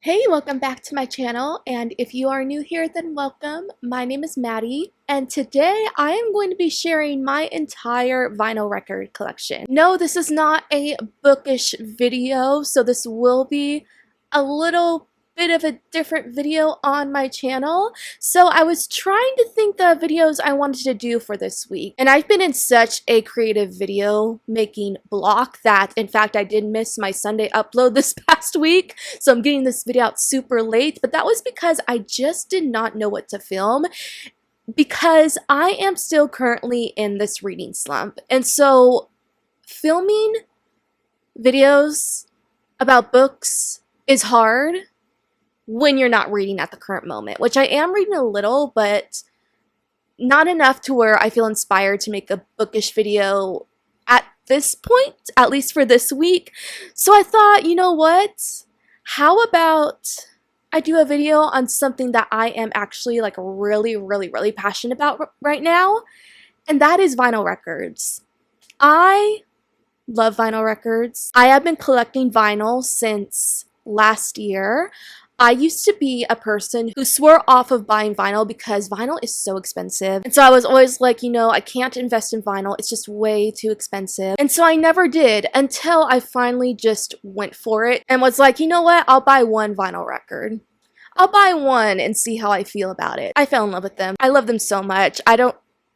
Hey, welcome back to my channel, and if you are new here, then welcome. My name is Maddie, and today I am going to be sharing my entire vinyl record collection. No, this is not a bookish video, so this will be a little bit of a different video on my channel. So I was trying to think the videos I wanted to do for this week, and I've been in such a creative video making block that in fact I did miss my Sunday upload this past week, so I'm getting this video out super late, but that was because I just did not know what to film because I am still currently in this reading slump. And so filming videos about books is hard when you're not reading at the current moment, which I am reading a little, but not enough to where I feel inspired to make a bookish video at this point, at least for this week. So I thought, you know what? How about I do a video on something that I am actually like really passionate about right now, and that is vinyl records. I love vinyl records. I have been collecting vinyl since last year. I used to be a person who swore off of buying vinyl because vinyl is so expensive. And so I was always like, you know, I can't invest in vinyl. It's just way too expensive. And so I never did until I finally just went for it and was like, you know what? I'll buy one vinyl record. I'll buy one and see how I feel about it. I fell in love with them. I love them so much.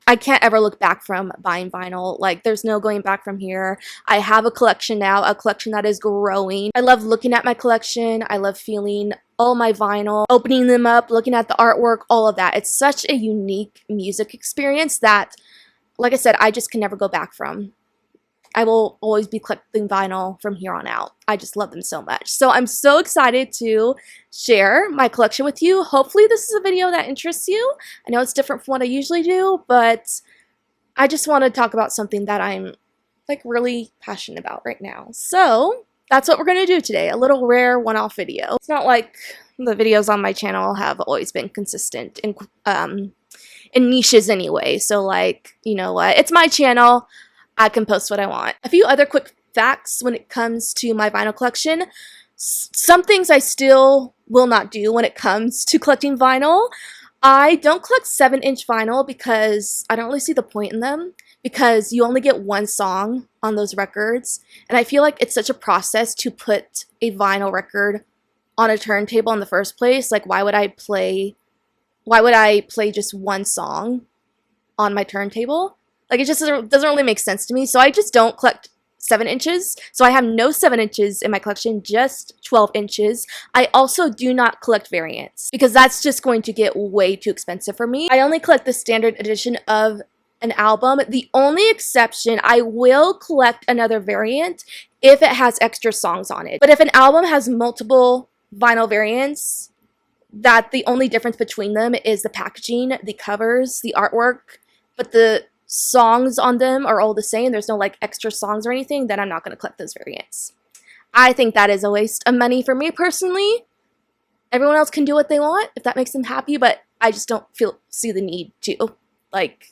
I can't ever look back from buying vinyl. Like, there's no going back from here. I have a collection now, a collection that is growing. I love looking at my collection. I love feeling all my vinyl, opening them up, looking at the artwork, all of that. It's such a unique music experience that, like I said, I just can never go back from. I will always be collecting vinyl from here on out. I just love them so much. So I'm so excited to share my collection with you. Hopefully this is a video that interests you. I know it's different from what I usually do, but I just want to talk about something that I'm like really passionate about right now. So that's what we're going to do today. A little rare one-off video. It's not like the videos on my channel have always been consistent in niches anyway. So like, you know what? It's my channel. I can post what I want. A few other quick facts when it comes to my vinyl collection. Some things I still will not do when it comes to collecting vinyl. I don't collect 7-inch vinyl because I don't really see the point in them, because you only get one song on those records, and I feel like it's such a process to put a vinyl record on a turntable in the first place. Like, why would I play just one song on my turntable? Like, it just doesn't really make sense to me. So I just don't collect 7 inches. So I have no 7 inches in my collection, just 12 inches. I also do not collect variants because that's just going to get way too expensive for me. I only collect the standard edition of an album. The only exception, I will collect another variant if it has extra songs on it. But if an album has multiple vinyl variants, that the only difference between them is the packaging, the covers, the artwork, but the songs on them are all the same, there's no like extra songs or anything, then I'm not going to collect those variants. I think that is a waste of money for me personally. Everyone else can do what they want if that makes them happy, but I just don't see the need to. Like,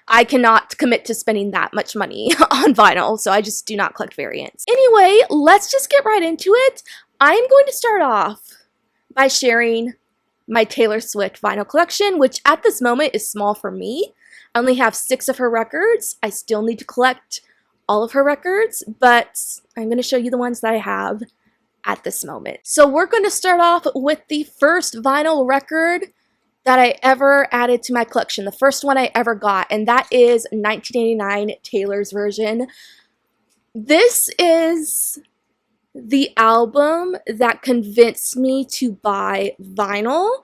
I cannot commit to spending that much money on vinyl, so I just do not collect variants. Anyway, let's just get right into it. I'm going to start off by sharing my Taylor Swift vinyl collection, which at this moment is small for me. I only have 6 of her records. I still need to collect all of her records, but I'm going to show you the ones that I have at this moment. So we're going to start off with the first vinyl record that I ever added to my collection, the first one I ever got, and that is 1989 Taylor's version. This is the album that convinced me to buy vinyl,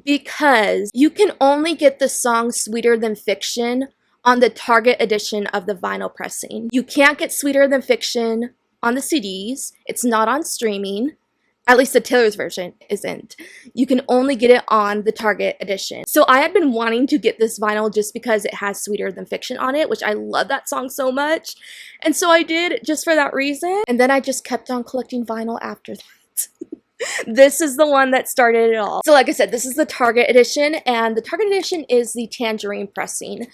because you can only get the song Sweeter Than Fiction on the Target edition of the vinyl pressing. You can't get Sweeter Than Fiction on the CDs. It's not on streaming. At least the Taylor's version isn't. You can only get it on the Target edition. So I had been wanting to get this vinyl just because it has Sweeter Than Fiction on it, which I love that song so much. And so I did just for that reason. And then I just kept on collecting vinyl after that. This is the one that started it all. So like I said, this is the Target edition, and the Target edition is the Tangerine pressing.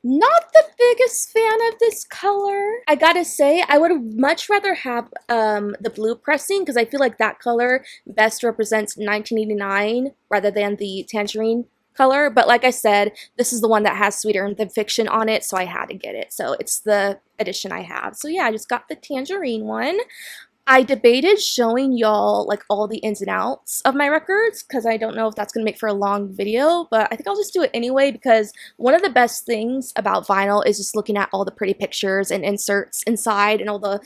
Not the biggest fan of this color. I gotta say, I would much rather have the blue pressing because I feel like that color best represents 1989 rather than the tangerine color. But like I said, this is the one that has Sweeter Than Fiction on it, so I had to get it. So it's the edition I have. So yeah, I just got the tangerine one. I debated showing y'all like all the ins and outs of my records because I don't know if that's going to make for a long video, but I think I'll just do it anyway because one of the best things about vinyl is just looking at all the pretty pictures and inserts inside and all the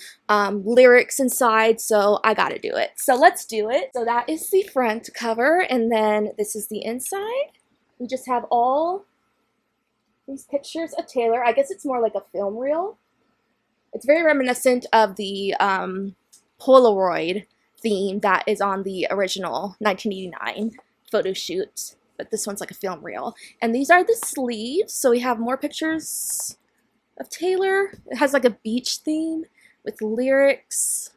lyrics inside, so I gotta do it. So let's do it. So that is the front cover, and then this is the inside. We just have all these pictures of Taylor. I guess it's more like a film reel. It's very reminiscent of the Polaroid theme that is on the original 1989 photo shoot, but this one's like a film reel. And these are the sleeves, so we have more pictures of Taylor. It has like a beach theme with lyrics,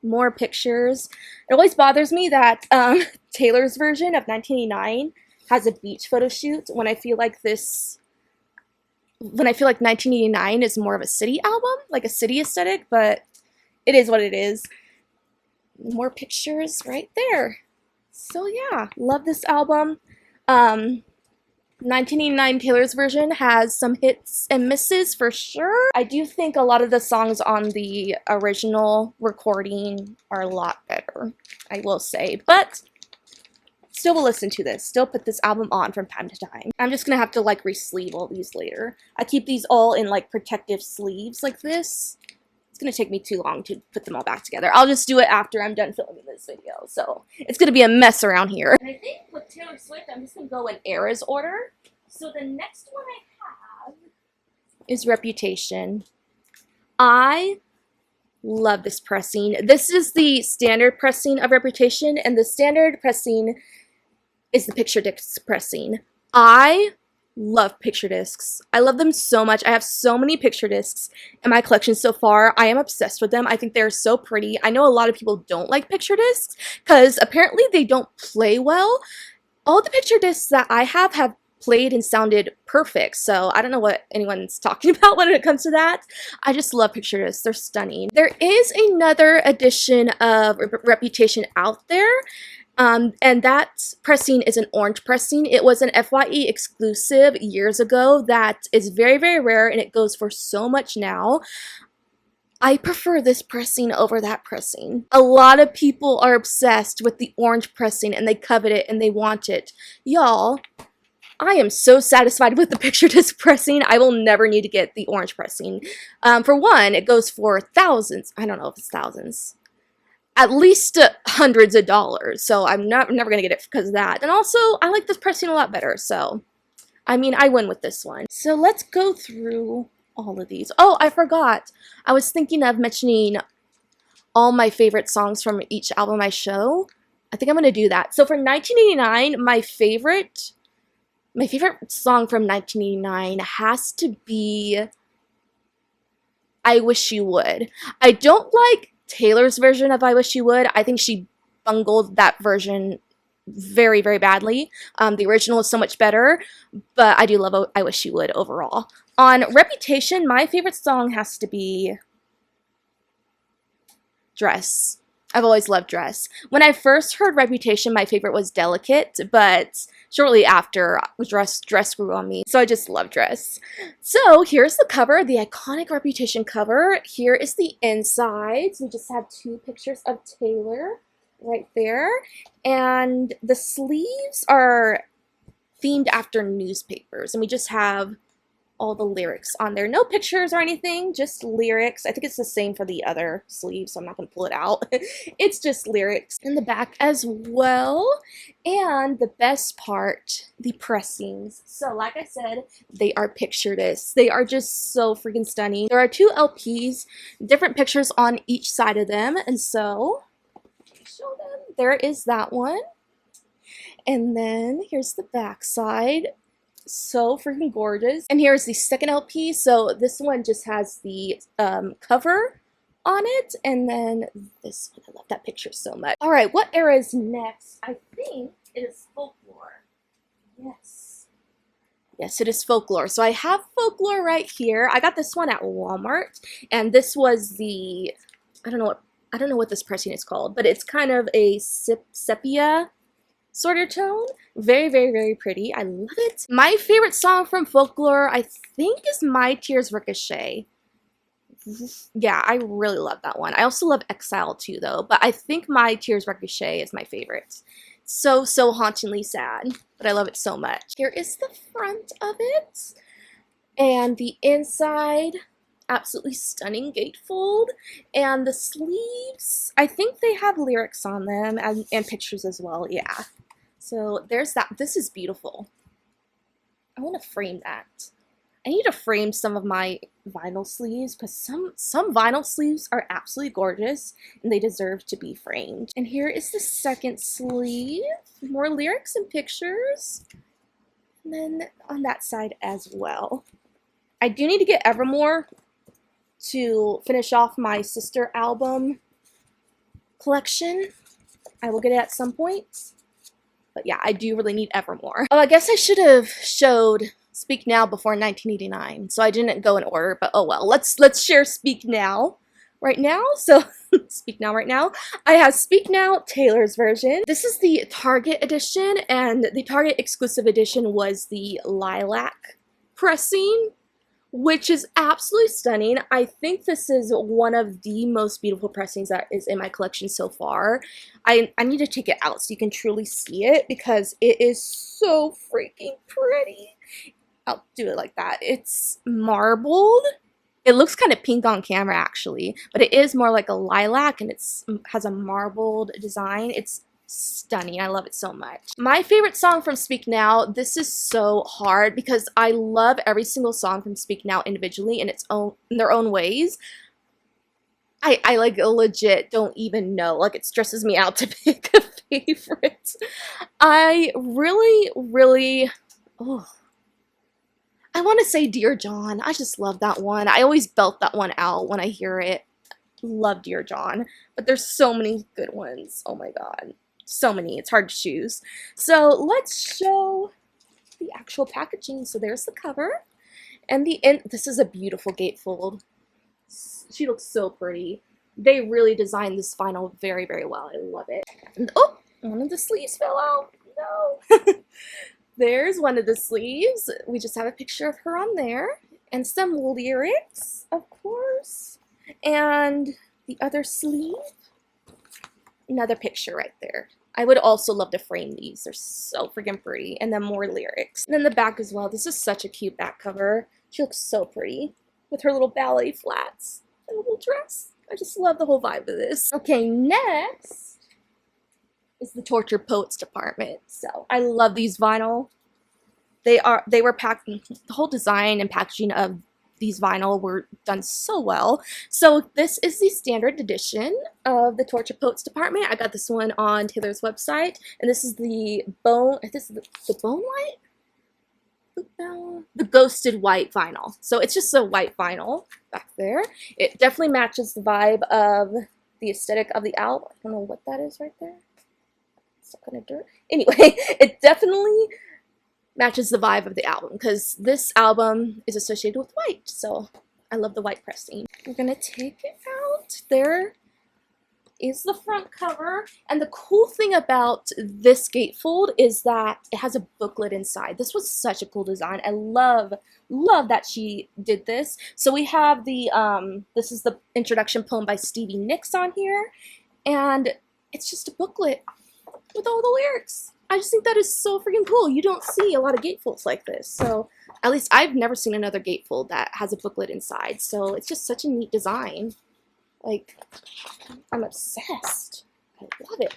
more pictures. It always bothers me that Taylor's version of 1989 has a beach photo shoot when I feel like 1989 is more of a city album, like a city aesthetic, but it is what it is. More pictures right there. So yeah, love this album. 1989 Taylor's version has some hits and misses for sure. I do think a lot of the songs on the original recording are a lot better, I will say, but still will listen to this, still put this album on from time to time. I'm just gonna have to like re-sleeve all these later. I keep these all in like protective sleeves like this. It's gonna take me too long to put them all back together. I'll just do it after I'm done filming this video, so it's gonna be a mess around here. And I think with Taylor Swift, I'm just gonna go in Eras order. So the next one I have is Reputation. I love this pressing. This is the standard pressing of Reputation, and the standard pressing is the picture disc pressing. I love picture discs. I love them so much. I have so many picture discs in my collection so far. I am obsessed with them. I think they're so pretty. I know a lot of people don't like picture discs because apparently they don't play well. All the picture discs that I have played and sounded perfect, so I don't know what anyone's talking about when it comes to that. I just love picture discs. They're stunning. There is another edition of Reputation out there. And that pressing is an orange pressing. It was an FYE exclusive years ago that is very, very rare, and it goes for so much now. I prefer this pressing over that pressing. A lot of people are obsessed with the orange pressing, and they covet it, and they want it. Y'all, I am so satisfied with the picture disc pressing. I will never need to get the orange pressing. For one, it goes for thousands. I don't know if it's thousands. At least hundreds of dollars, so I'm never gonna get it because of that. And also, I like this pressing a lot better, so I mean, I win with this one. So let's go through all of these. Oh, I forgot. I was thinking of mentioning all my favorite songs from each album I show. I think I'm gonna do that. So for 1989, my favorite song from 1989 has to be I Wish You Would. I don't like Taylor's version of I Wish You Would. I think she bungled that version very, very badly. The original is so much better, but I do love I Wish You Would overall. On Reputation, my favorite song has to be Dress. I've always loved Dress. When I first heard Reputation, my favorite was Delicate, but shortly after, Dress grew on me, so I just love Dress. So here's the cover, the iconic Reputation cover. Here is the inside. So we just have two pictures of Taylor right there, and the sleeves are themed after newspapers, and we just have all the lyrics on there. No pictures or anything, just lyrics. I think it's the same for the other sleeve, so I'm not going to pull it out. It's just lyrics in the back as well. And the best part, the pressings. So like I said, they are picture discs. They are just so freaking stunning. There are two LPs, different pictures on each side of them, and so show them. There is that one. And then here's the back side. So freaking gorgeous. And here's the second LP. So this one just has the cover on it, and then this one. I love that picture so much. All right, what era is next? I think it is folklore. Yes. Yes, it is Folklore. So I have Folklore right here. I got this one at Walmart, and this was the, I don't know what this pressing is called, but it's kind of a sepia sort of tone. Very, very, very pretty. I love it. My favorite song from Folklore, I think, is My Tears Ricochet. Yeah, I really love that one. I also love Exile too, though, but I think My Tears Ricochet is my favorite. So, so hauntingly sad, but I love it so much. Here is the front of it, and the inside, absolutely stunning gatefold, and the sleeves, I think they have lyrics on them, and pictures as well, yeah. So there's that. This is beautiful. I want to frame that. I need to frame some of my vinyl sleeves because some vinyl sleeves are absolutely gorgeous and they deserve to be framed. And here is the second sleeve. More lyrics and pictures. And then on that side as well. I do need to get Evermore to finish off my sister album collection. I will get it at some point. But yeah, I do really need Evermore. Oh, I guess I should have showed Speak Now before 1989, so I didn't go in order, but oh well. Let's share Speak Now right now. So Speak Now right now. I have Speak Now Taylor's version. This is the Target edition, and the Target exclusive edition was the lilac pressing, which is absolutely stunning. I think this is one of the most beautiful pressings that is in my collection so far. I need to take it out so you can truly see it because it is so freaking pretty. I'll do it like that. It's marbled. It looks kind of pink on camera actually, but it is more like a lilac and it has a marbled design. It's stunning. I love it so much. My favorite song from Speak Now, this is so hard because I love every single song from Speak Now individually in their own ways. I like legit don't even know. Like, it stresses me out to pick a favorite. I really, oh, I want to say Dear John. I just love that one. I always belt that one out when I hear it. Love Dear John. But there's so many good ones. Oh my god. So many. It's hard to choose. So let's show the actual packaging. So there's the cover. And this is a beautiful gatefold. She looks so pretty. They really designed this vinyl very, very well. I love it. And, oh, one of the sleeves fell out. No. There's one of the sleeves. We just have a picture of her on there. And some lyrics, of course. And the other sleeve. Another picture right there. I would also love to frame these. They're so freaking pretty. And then more lyrics. And then the back as well. This is such a cute back cover. She looks so pretty. With her little ballet flats. And a little dress. I just love the whole vibe of this. Okay, next is the Tortured Poets department. So I love these vinyl. They were packed. The whole design and packaging of these vinyl were done so well. So this is the standard edition of the Tortured Poets department. I got this one on Taylor's website, and this is the bone. This is the bone white. The ghosted white vinyl. So it's just a white vinyl back there. It definitely matches the vibe of the aesthetic of the album. I don't know what that is right there. Some kind of dirt. Anyway, it definitely matches the vibe of the album because this album is associated with white. So I love the white pressing. We're gonna take it out. There is the front cover, and the cool thing about this gatefold is that it has a booklet inside. This was such a cool design. I love that she did this. So we have the this is the introduction poem by Stevie Nicks on here, and it's just a booklet with all the lyrics. I just think that is so freaking cool. You don't see a lot of gatefolds like this. So at least I've never seen another gatefold that has a booklet inside. So it's just such a neat design. Like, I'm obsessed. I love it.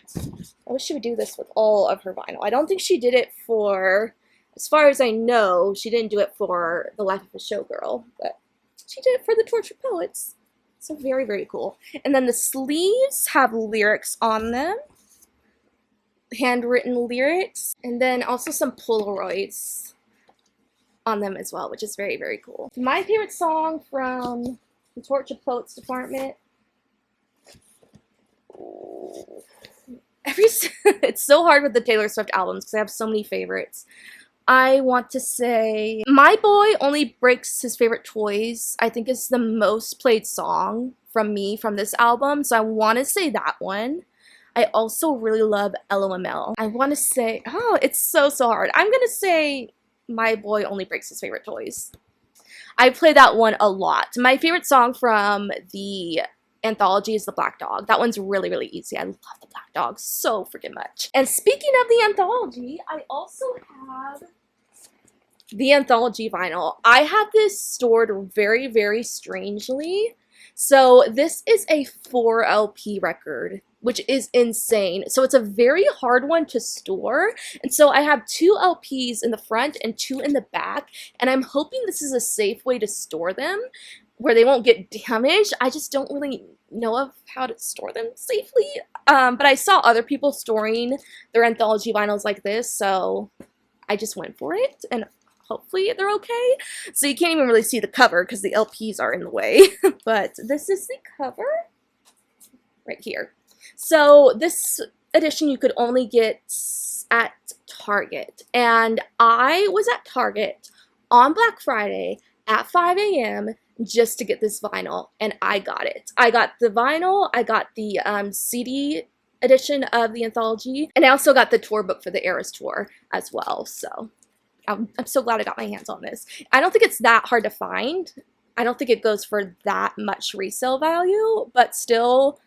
I wish she would do this with all of her vinyl. I don't think she did it for, as far as I know, she didn't do it for The Life of a Showgirl, but she did it for the Tortured Poets. So very, very cool. And then the sleeves have lyrics on them. Handwritten lyrics. And then also some Polaroids on them as well, which is very, very cool. My favorite song from the Tortured Poets department. It's so hard with the Taylor Swift albums because I have so many favorites. I want to say My Boy Only Breaks His Favorite Toys, I think is the most played song from me from this album, so I want to say that one. I also really love LOML. I want to say, oh, it's so hard. I'm gonna say My Boy Only Breaks His Favorite Toys. I play that one a lot. My favorite song from the anthology is The Black Dog. That one's really easy. I love The Black Dog so freaking much. And speaking of the anthology, I also have the anthology vinyl. I have this stored very strangely. So this is a 4 LP record, which is insane. So it's a very hard one to store. And so I have 2 LPs in the front and 2 in the back. And I'm hoping this is a safe way to store them where they won't get damaged. I just don't really know of how to store them safely. But I saw other people storing their anthology vinyls like this, so I just went for it. And hopefully they're okay. So you can't even really see the cover because the LPs are in the way. But this is the cover right here. So this edition you could only get at Target. And I was at Target on Black Friday at 5 a.m. just to get this vinyl, and I got it. I got the vinyl, I got the CD edition of the anthology, and I also got the tour book for the Eras Tour as well. So I'm so glad I got my hands on this. I don't think it's that hard to find. I don't think it goes for that much resale value, but still,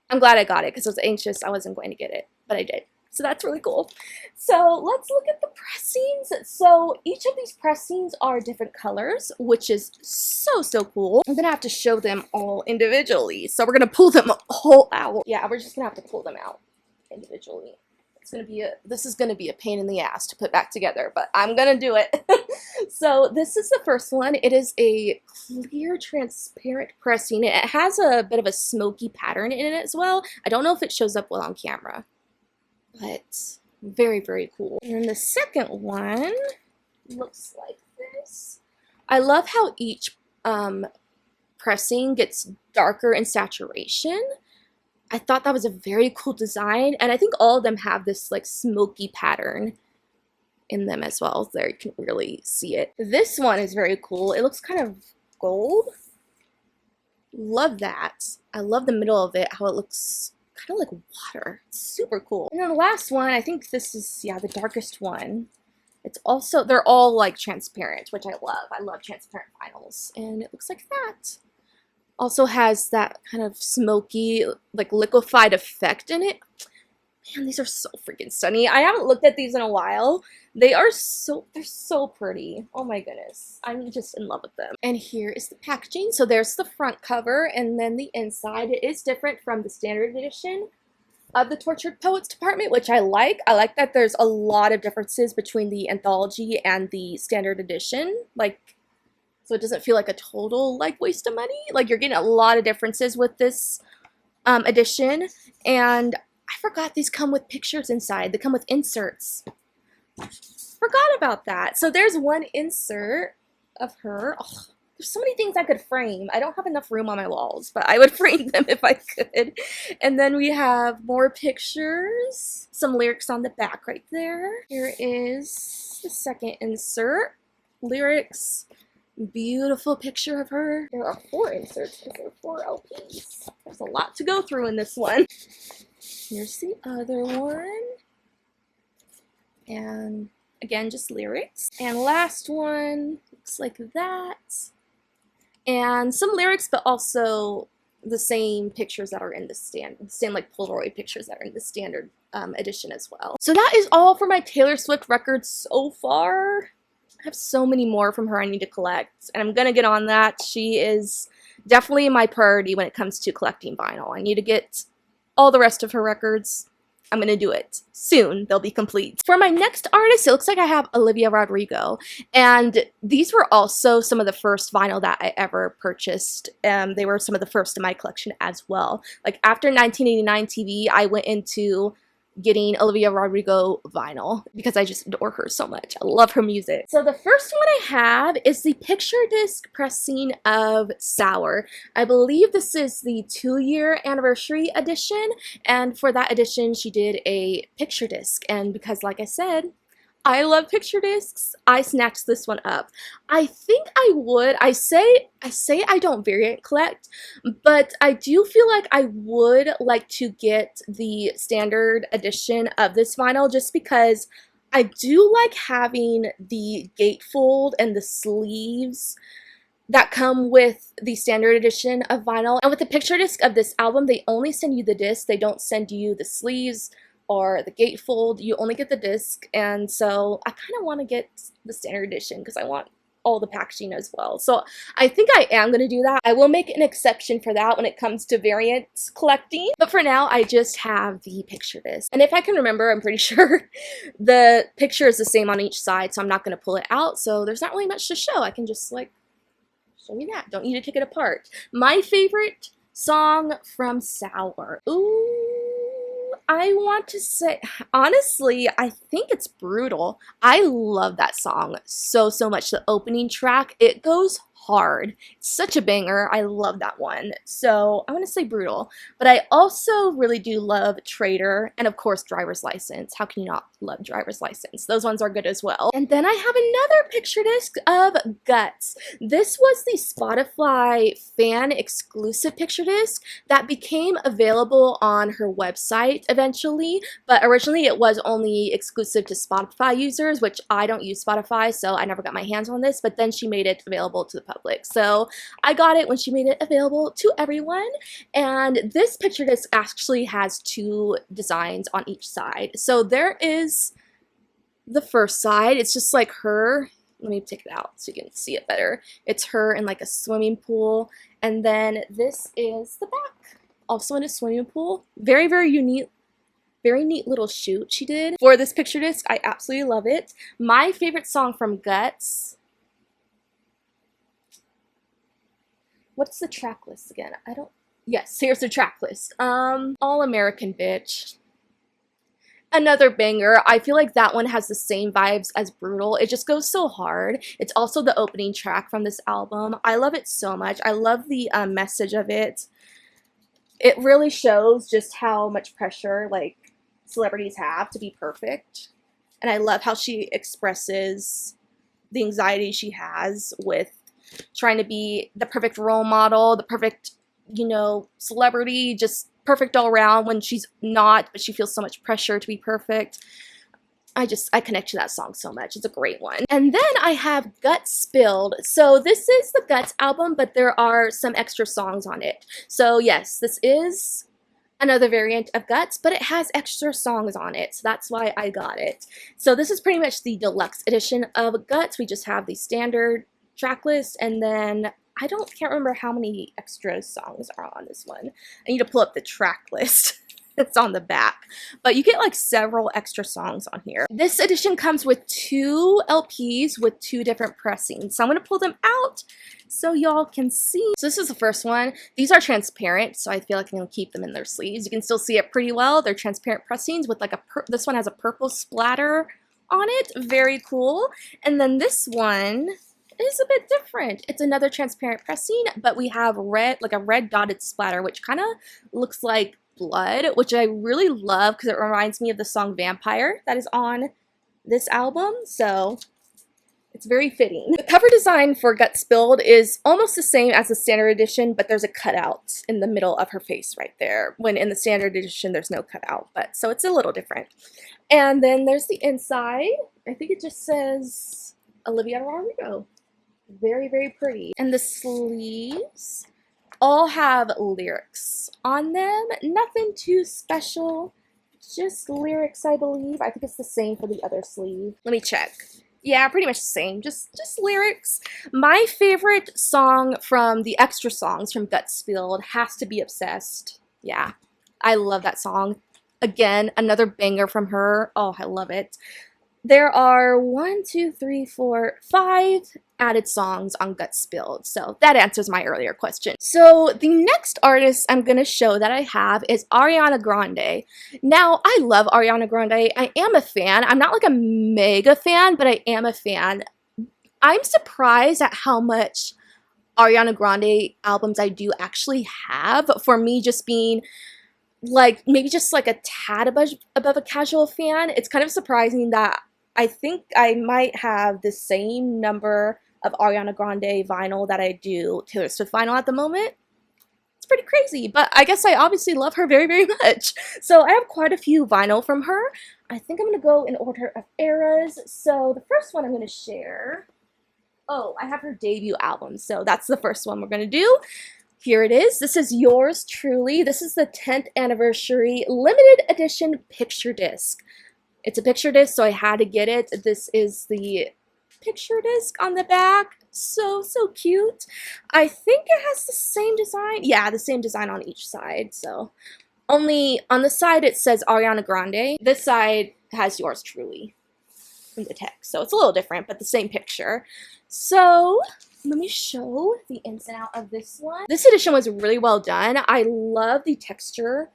I'm glad I got it because I was anxious I wasn't going to get it, but I did. So that's really cool. So let's look at the pressings. So each of these pressings are different colors, which is so cool. I'm gonna have to show them all individually. So we're gonna pull them all out. Yeah, we're just gonna have to pull them out individually. This is gonna be a pain in the ass to put back together, but I'm gonna do it. So this is the first one. It is a clear, transparent pressing. It has a bit of a smoky pattern in it as well. I don't know if it shows up well on camera, but very cool. And then the second one looks like this. I love how each pressing gets darker in saturation. I thought that was a very cool design, and I think all of them have this like smoky pattern in them as well. There you can really see it. This one is very cool. It looks kind of gold. Love that. I love the middle of it, how it looks kind of like water. It's super cool. And then the last one, I think this is, yeah, the darkest one. It's also, they're all like transparent, which I love. I love transparent vinyls. And it looks like that. Also has that kind of smoky, like liquefied effect in it. Man, these are so freaking stunning. I haven't looked at these in a while. They're so pretty. Oh my goodness. I'm just in love with them. And here is the packaging. So there's the front cover, and then the inside. It is different from the standard edition of the Tortured Poets department, which I like. I like that there's a lot of differences between the anthology and the standard edition. Like, so it doesn't feel like a total like waste of money. Like, you're getting a lot of differences with this edition. And I forgot these come with pictures inside. They come with inserts. Forgot about that. So there's one insert of her. Oh, there's so many things I could frame. I don't have enough room on my walls, but I would frame them if I could. And then we have more pictures. Some lyrics on the back right there. Here is the second insert. Lyrics. Beautiful picture of her. There are 4 inserts because there are 4 LPs. There's a lot to go through in this one. Here's the other one. And again, just lyrics. And last one looks like that. And some lyrics, but also the same pictures that are in the same like Polaroid pictures that are in the standard edition as well. So that is all for my Taylor Swift records so far. I have so many more from her I need to collect, and I'm gonna get on that. She is definitely my priority when it comes to collecting vinyl. I need to get all the rest of her records. I'm gonna do it soon. They'll be complete. For my next artist, it looks like I have Olivia Rodrigo, and these were also some of the first vinyl that I ever purchased. They were some of the first in my collection as well. Like after 1989 TV, I went into getting Olivia Rodrigo vinyl because I just adore her so much. I love her music. So the first one I have is the picture disc pressing of Sour. I believe this is the 2-year anniversary edition, and for that edition she did a picture disc, and because like I said, I love picture discs. I snatched this one up. I think I would. I say I don't variant collect, but I do feel like I would like to get the standard edition of this vinyl just because I do like having the gatefold and the sleeves that come with the standard edition of vinyl. And with the picture disc of this album, they only send you the disc. They don't send you the sleeves or the gatefold. You only get the disc. And so I kind of want to get the standard edition because I want all the packaging as well. So I think I am going to do that. I will make an exception for that when it comes to variant collecting. But for now, I just have the picture disc. And if I can remember, I'm pretty sure the picture is the same on each side, so I'm not going to pull it out. So there's not really much to show. I can just like show you that. Don't need to take it apart. My favorite song from Sour. Ooh, I want to say, honestly, I think it's Brutal. I love that song so much. The opening track, it goes hard. It's such a banger. I love that one. So I want to say Brutal. But I also really do love Traitor and of course Driver's License. How can you not love Driver's License? Those ones are good as well. And then I have another picture disc of Guts. This was the Spotify fan exclusive picture disc that became available on her website eventually, but originally it was only exclusive to Spotify users, which I don't use Spotify, so I never got my hands on this, but then she made it available to the public. So I got it when she made it available to everyone, and this picture disc actually has two designs on each side. So there is the first side. It's just like her. Let me take it out so you can see it better. It's her in like a swimming pool, and then this is the back, also in a swimming pool. Very unique. Very neat little shoot she did for this picture disc. I absolutely love it. My favorite song from Guts. What's the track list again? Yes, here's the track list. All American Bitch. Another banger. I feel like that one has the same vibes as Brutal. It just goes so hard. It's also the opening track from this album. I love it so much. I love the message of it. It really shows just how much pressure like celebrities have to be perfect. And I love how she expresses the anxiety she has with trying to be the perfect role model, the perfect, you know, celebrity, just perfect all around when she's not, but she feels so much pressure to be perfect. I connect to that song so much. It's a great one. And then I have Guts Spilled. So this is the Guts album, but there are some extra songs on it. So yes, this is another variant of Guts, but it has extra songs on it, so that's why I got it. So this is pretty much the deluxe edition of Guts. We just have the standard track list, and then I can't remember how many extra songs are on this one. I need to pull up the track list. It's on the back, but you get like several extra songs on here. This edition comes with 2 LPs with 2 different pressings, so I'm going to pull them out so y'all can see. So this is the first one. These are transparent, so I feel like I'm going to keep them in their sleeves. You can still see it pretty well. They're transparent pressings with like this one has a purple splatter on it. Very cool. And then this one is a bit different. It's another transparent pressing, but we have red, like a red dotted splatter, which kind of looks like blood, which I really love because it reminds me of the song Vampire that is on this album, so it's very fitting. The cover design for Guts Spilled is almost the same as the standard edition, but there's a cutout in the middle of her face right there, when in the standard edition there's no cutout, but so it's a little different. And then there's the inside. I think it just says Olivia Rodrigo. Very pretty. And the sleeves all have lyrics on them. Nothing too special, just lyrics, I believe. I think it's the same for the other sleeve. Let me check. Yeah, pretty much the same, just lyrics. My favorite song from the extra songs from Guts Spilled has to be Obsessed. Yeah, I love that song. Again, another banger from her. Oh, I love it. There are 5 added songs on Guts Spilled, so that answers my earlier question. So the next artist I'm going to show that I have is Ariana Grande. Now, I love Ariana Grande. I am a fan. I'm not like a mega fan, but I am a fan. I'm surprised at how much Ariana Grande albums I do actually have, for me just being like maybe just like a tad above a casual fan. It's kind of surprising that I think I might have the same number of Ariana Grande vinyl that I do Taylor Swift vinyl at the moment. It's pretty crazy, but I guess I obviously love her very, very much. So I have quite a few vinyl from her. I think I'm going to go in order of eras. So the first one I'm going to share, oh, I have her debut album. So that's the first one we're going to do. Here it is. This is yours truly. This is the 10th anniversary limited edition picture disc. It's a picture disc, so I had to get it. This is the picture disc on the back. So cute. I think it has the same design. Yeah, the same design on each side. So only on the side it says Ariana Grande. This side has yours truly in the text. So it's a little different, but the same picture. So let me show the ins and out of this one. This edition was really well done. I love the texture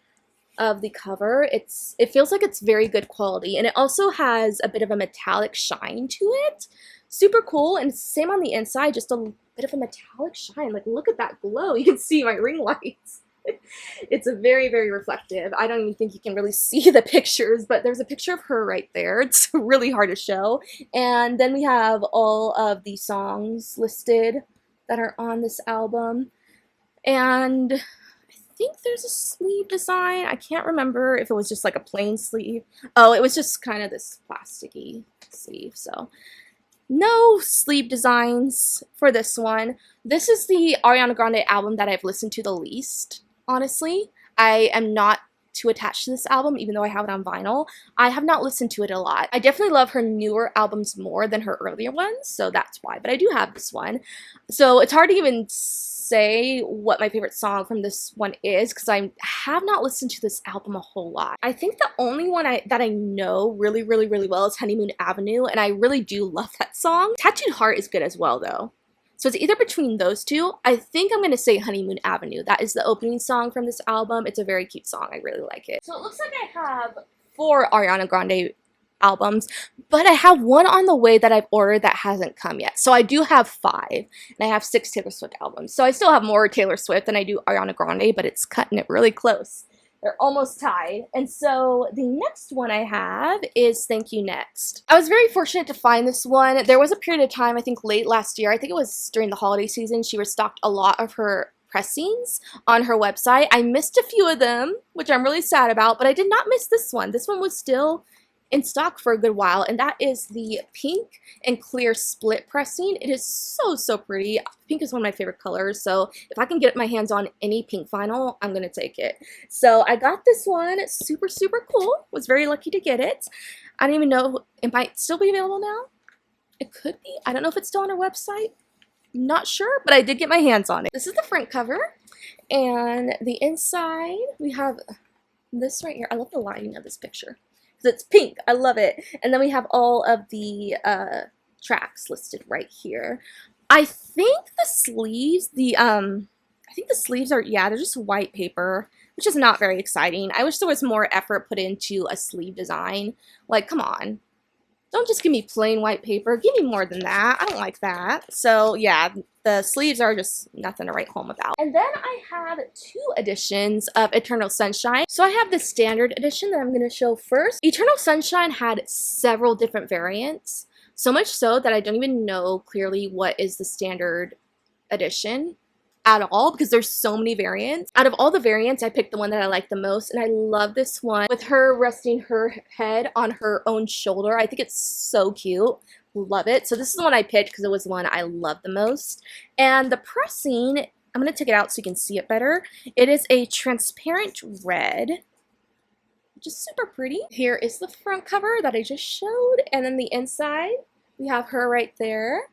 of the cover. It feels like it's very good quality, and it also has a bit of a metallic shine to it. Super cool. And same on the inside, just a bit of a metallic shine. Like, look at that glow. You can see my ring lights. It's a very, very reflective. I don't even think you can really see the pictures, but there's a picture of her right there. It's really hard to show. And then we have all of the songs listed that are on this album. And I think there's a sleeve design. I can't remember if it was just like a plain sleeve. Oh, it was just kind of this plasticky sleeve. So no sleeve designs for this one. This is the Ariana Grande album that I've listened to the least, honestly. I am not too attached to this album, even though I have it on vinyl. I have not listened to it a lot. I definitely love her newer albums more than her earlier ones, so that's why. But I do have this one. So it's hard to even say what my favorite song from this one is, because I have not listened to this album a whole lot. I think the only one that I know really well is Honeymoon Avenue, and I really do love that song. Tattooed Heart is good as well, though. So it's either between those two. I think I'm going to say Honeymoon Avenue. That is the opening song from this album. It's a very cute song. I really like it. So it looks like I have 4 Ariana Grande albums, but I have one on the way that I've ordered that hasn't come yet. So I do have 5, and I have 6 Taylor Swift albums. So I still have more Taylor Swift than I do Ariana Grande, but it's cutting it really close. They're almost tied. And so the next one I have is Thank You Next. I was very fortunate to find this one. There was a period of time, I think late last year, I think it was during the holiday season, she restocked a lot of her pressings on her website. I missed a few of them, which I'm really sad about, but I did not miss this one. This one was still in stock for a good while, and that is the pink and clear split pressing. It is so pretty. Pink is one of my favorite colors, so if I can get my hands on any pink vinyl, I'm gonna take it. So I got this one. Super cool. Was very lucky to get it. I don't even know, it might still be available now. It could be. I don't know if it's still on her website. Not sure, but I did get my hands on it. This is the front cover, and the inside we have this right here. I love the lighting of this picture. It's pink. I love it. And then we have all of the tracks listed right here. I think the sleeves, I think the sleeves are, yeah, they're just white paper, which is not very exciting. I wish there was more effort put into a sleeve design. Like, come on. Don't just give me plain white paper. Give me more than that. I don't like that. So, yeah, the sleeves are just nothing to write home about. And then I have 2 editions of Eternal Sunshine. So I have the standard edition that I'm going to show first. Eternal Sunshine had several different variants. So much so that I don't even know clearly what is the standard edition at all, because there's so many variants. Out of all the variants, I picked the one that I like the most, and I love this one with her resting her head on her own shoulder. I think it's so cute. Love it. So this is the one I picked because it was the one I love the most. And the pressing, I'm going to take it out so you can see it better. It is a transparent red, which is super pretty. Here is the front cover that I just showed, and then the inside, we have her right there.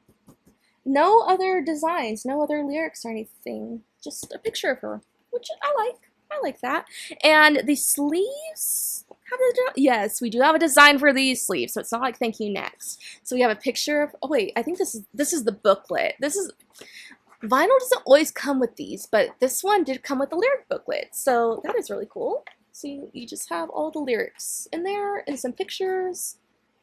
No other designs, no other lyrics or anything, just a picture of her, which I like. I like that. And the sleeves have yes, we do have a design for these sleeves, so it's not like Thank You Next. So we have a picture of, oh wait, I think this is the booklet. Vinyl doesn't always come with these, but this one did come with the lyric booklet, so that is really cool. So you just have all the lyrics in there and some pictures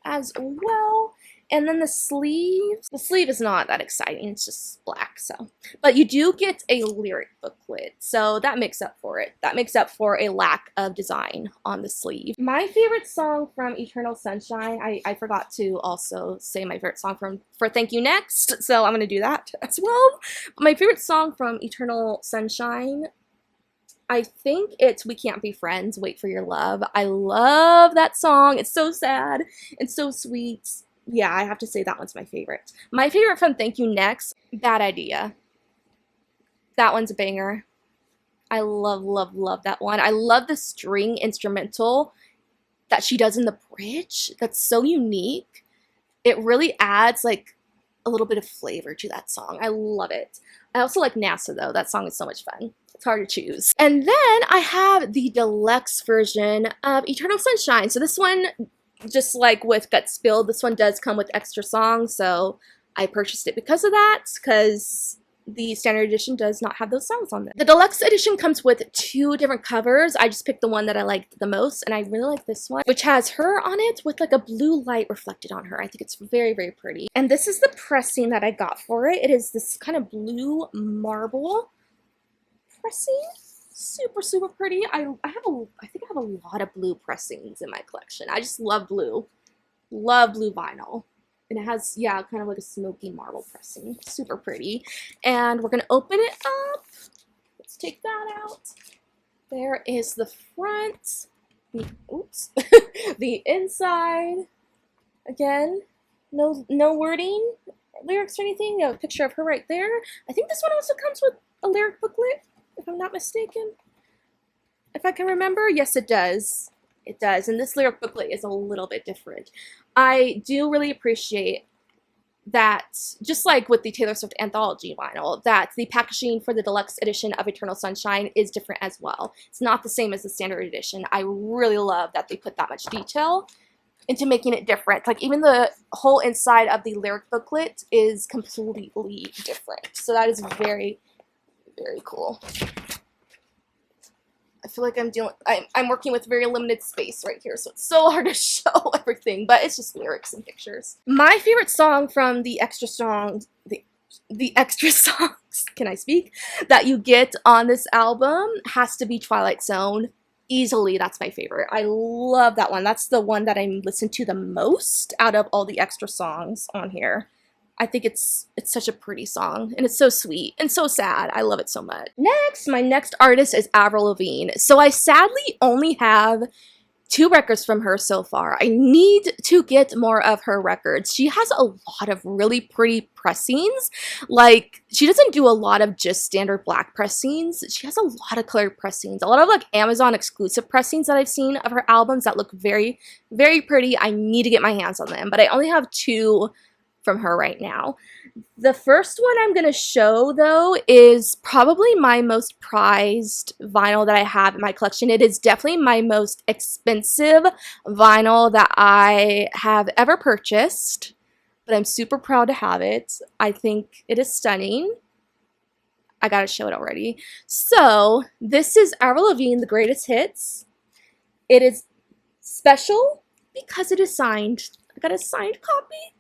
as well. And then the sleeve is not that exciting, it's just black, so. But you do get a lyric booklet, so that makes up for it. That makes up for a lack of design on the sleeve. My favorite song from Eternal Sunshine, I forgot to also say my favorite song for Thank You Next, so I'm gonna do that as well. My favorite song from Eternal Sunshine, I think it's We Can't Be Friends, Wait for Your Love. I love that song. It's so sad and so sweet. Yeah, I have to say that one's my favorite. My favorite from Thank You Next, Bad Idea. That one's a banger. I love, love, love that one. I love the string instrumental that she does in the bridge. That's so unique. It really adds like a little bit of flavor to that song. I love it. I also like NASA though. That song is so much fun. It's hard to choose. And then I have the deluxe version of Eternal Sunshine. So this one, just like with Gut Spilled, this one does come with extra songs, so I purchased it because of that, because the standard edition does not have those songs on there. The deluxe edition comes with 2 different covers. I just picked the one that I liked the most, and I really like this one, which has her on it with like a blue light reflected on her. I think it's very, very pretty. And this is the pressing that I got for it. It is this kind of blue marble pressing. Super, super pretty. I think I have a lot of blue pressings in my collection. I just love blue. Love blue vinyl. And it has, yeah, kind of like a smoky marble pressing. Super pretty. And we're going to open it up. Let's take that out. There is the front. Oops. The inside. Again, no wording, lyrics or anything. You have a picture of her right there. I think this one also comes with a lyric booklet, if I'm not mistaken. If I can remember, yes it does. It does, and this lyric booklet is a little bit different. I do really appreciate that, just like with the Taylor Swift Anthology vinyl, that the packaging for the deluxe edition of Eternal Sunshine is different as well. It's not the same as the standard edition. I really love that they put that much detail into making it different. Like even the whole inside of the lyric booklet is completely different. So that is very, very cool. I feel like I'm working with very limited space right here, so it's so hard to show everything, but it's just lyrics and pictures. My favorite song from the extra songs, the extra songs, can I speak, that you get on this album has to be Twilight Zone. Easily, that's my favorite. I love that one. That's the one that I listen to the most out of all the extra songs on here. I think it's such a pretty song, and it's so sweet and so sad. I love it so much. Next, my next artist is Avril Lavigne. So I sadly only have 2 records from her so far. I need to get more of her records. She has a lot of really pretty pressings. Like, she doesn't do a lot of just standard black pressings. She has a lot of colored pressings. A lot of like Amazon exclusive pressings that I've seen of her albums that look very, very pretty. I need to get my hands on them, but I only have 2 from her right now. The first one I'm going to show, though, is probably my most prized vinyl that I have in my collection. It is definitely my most expensive vinyl that I have ever purchased, but I'm super proud to have it. I think it is stunning. I gotta show it already. So, this is Avril Lavigne, The Greatest Hits. It is special because it is signed. I got a signed copy,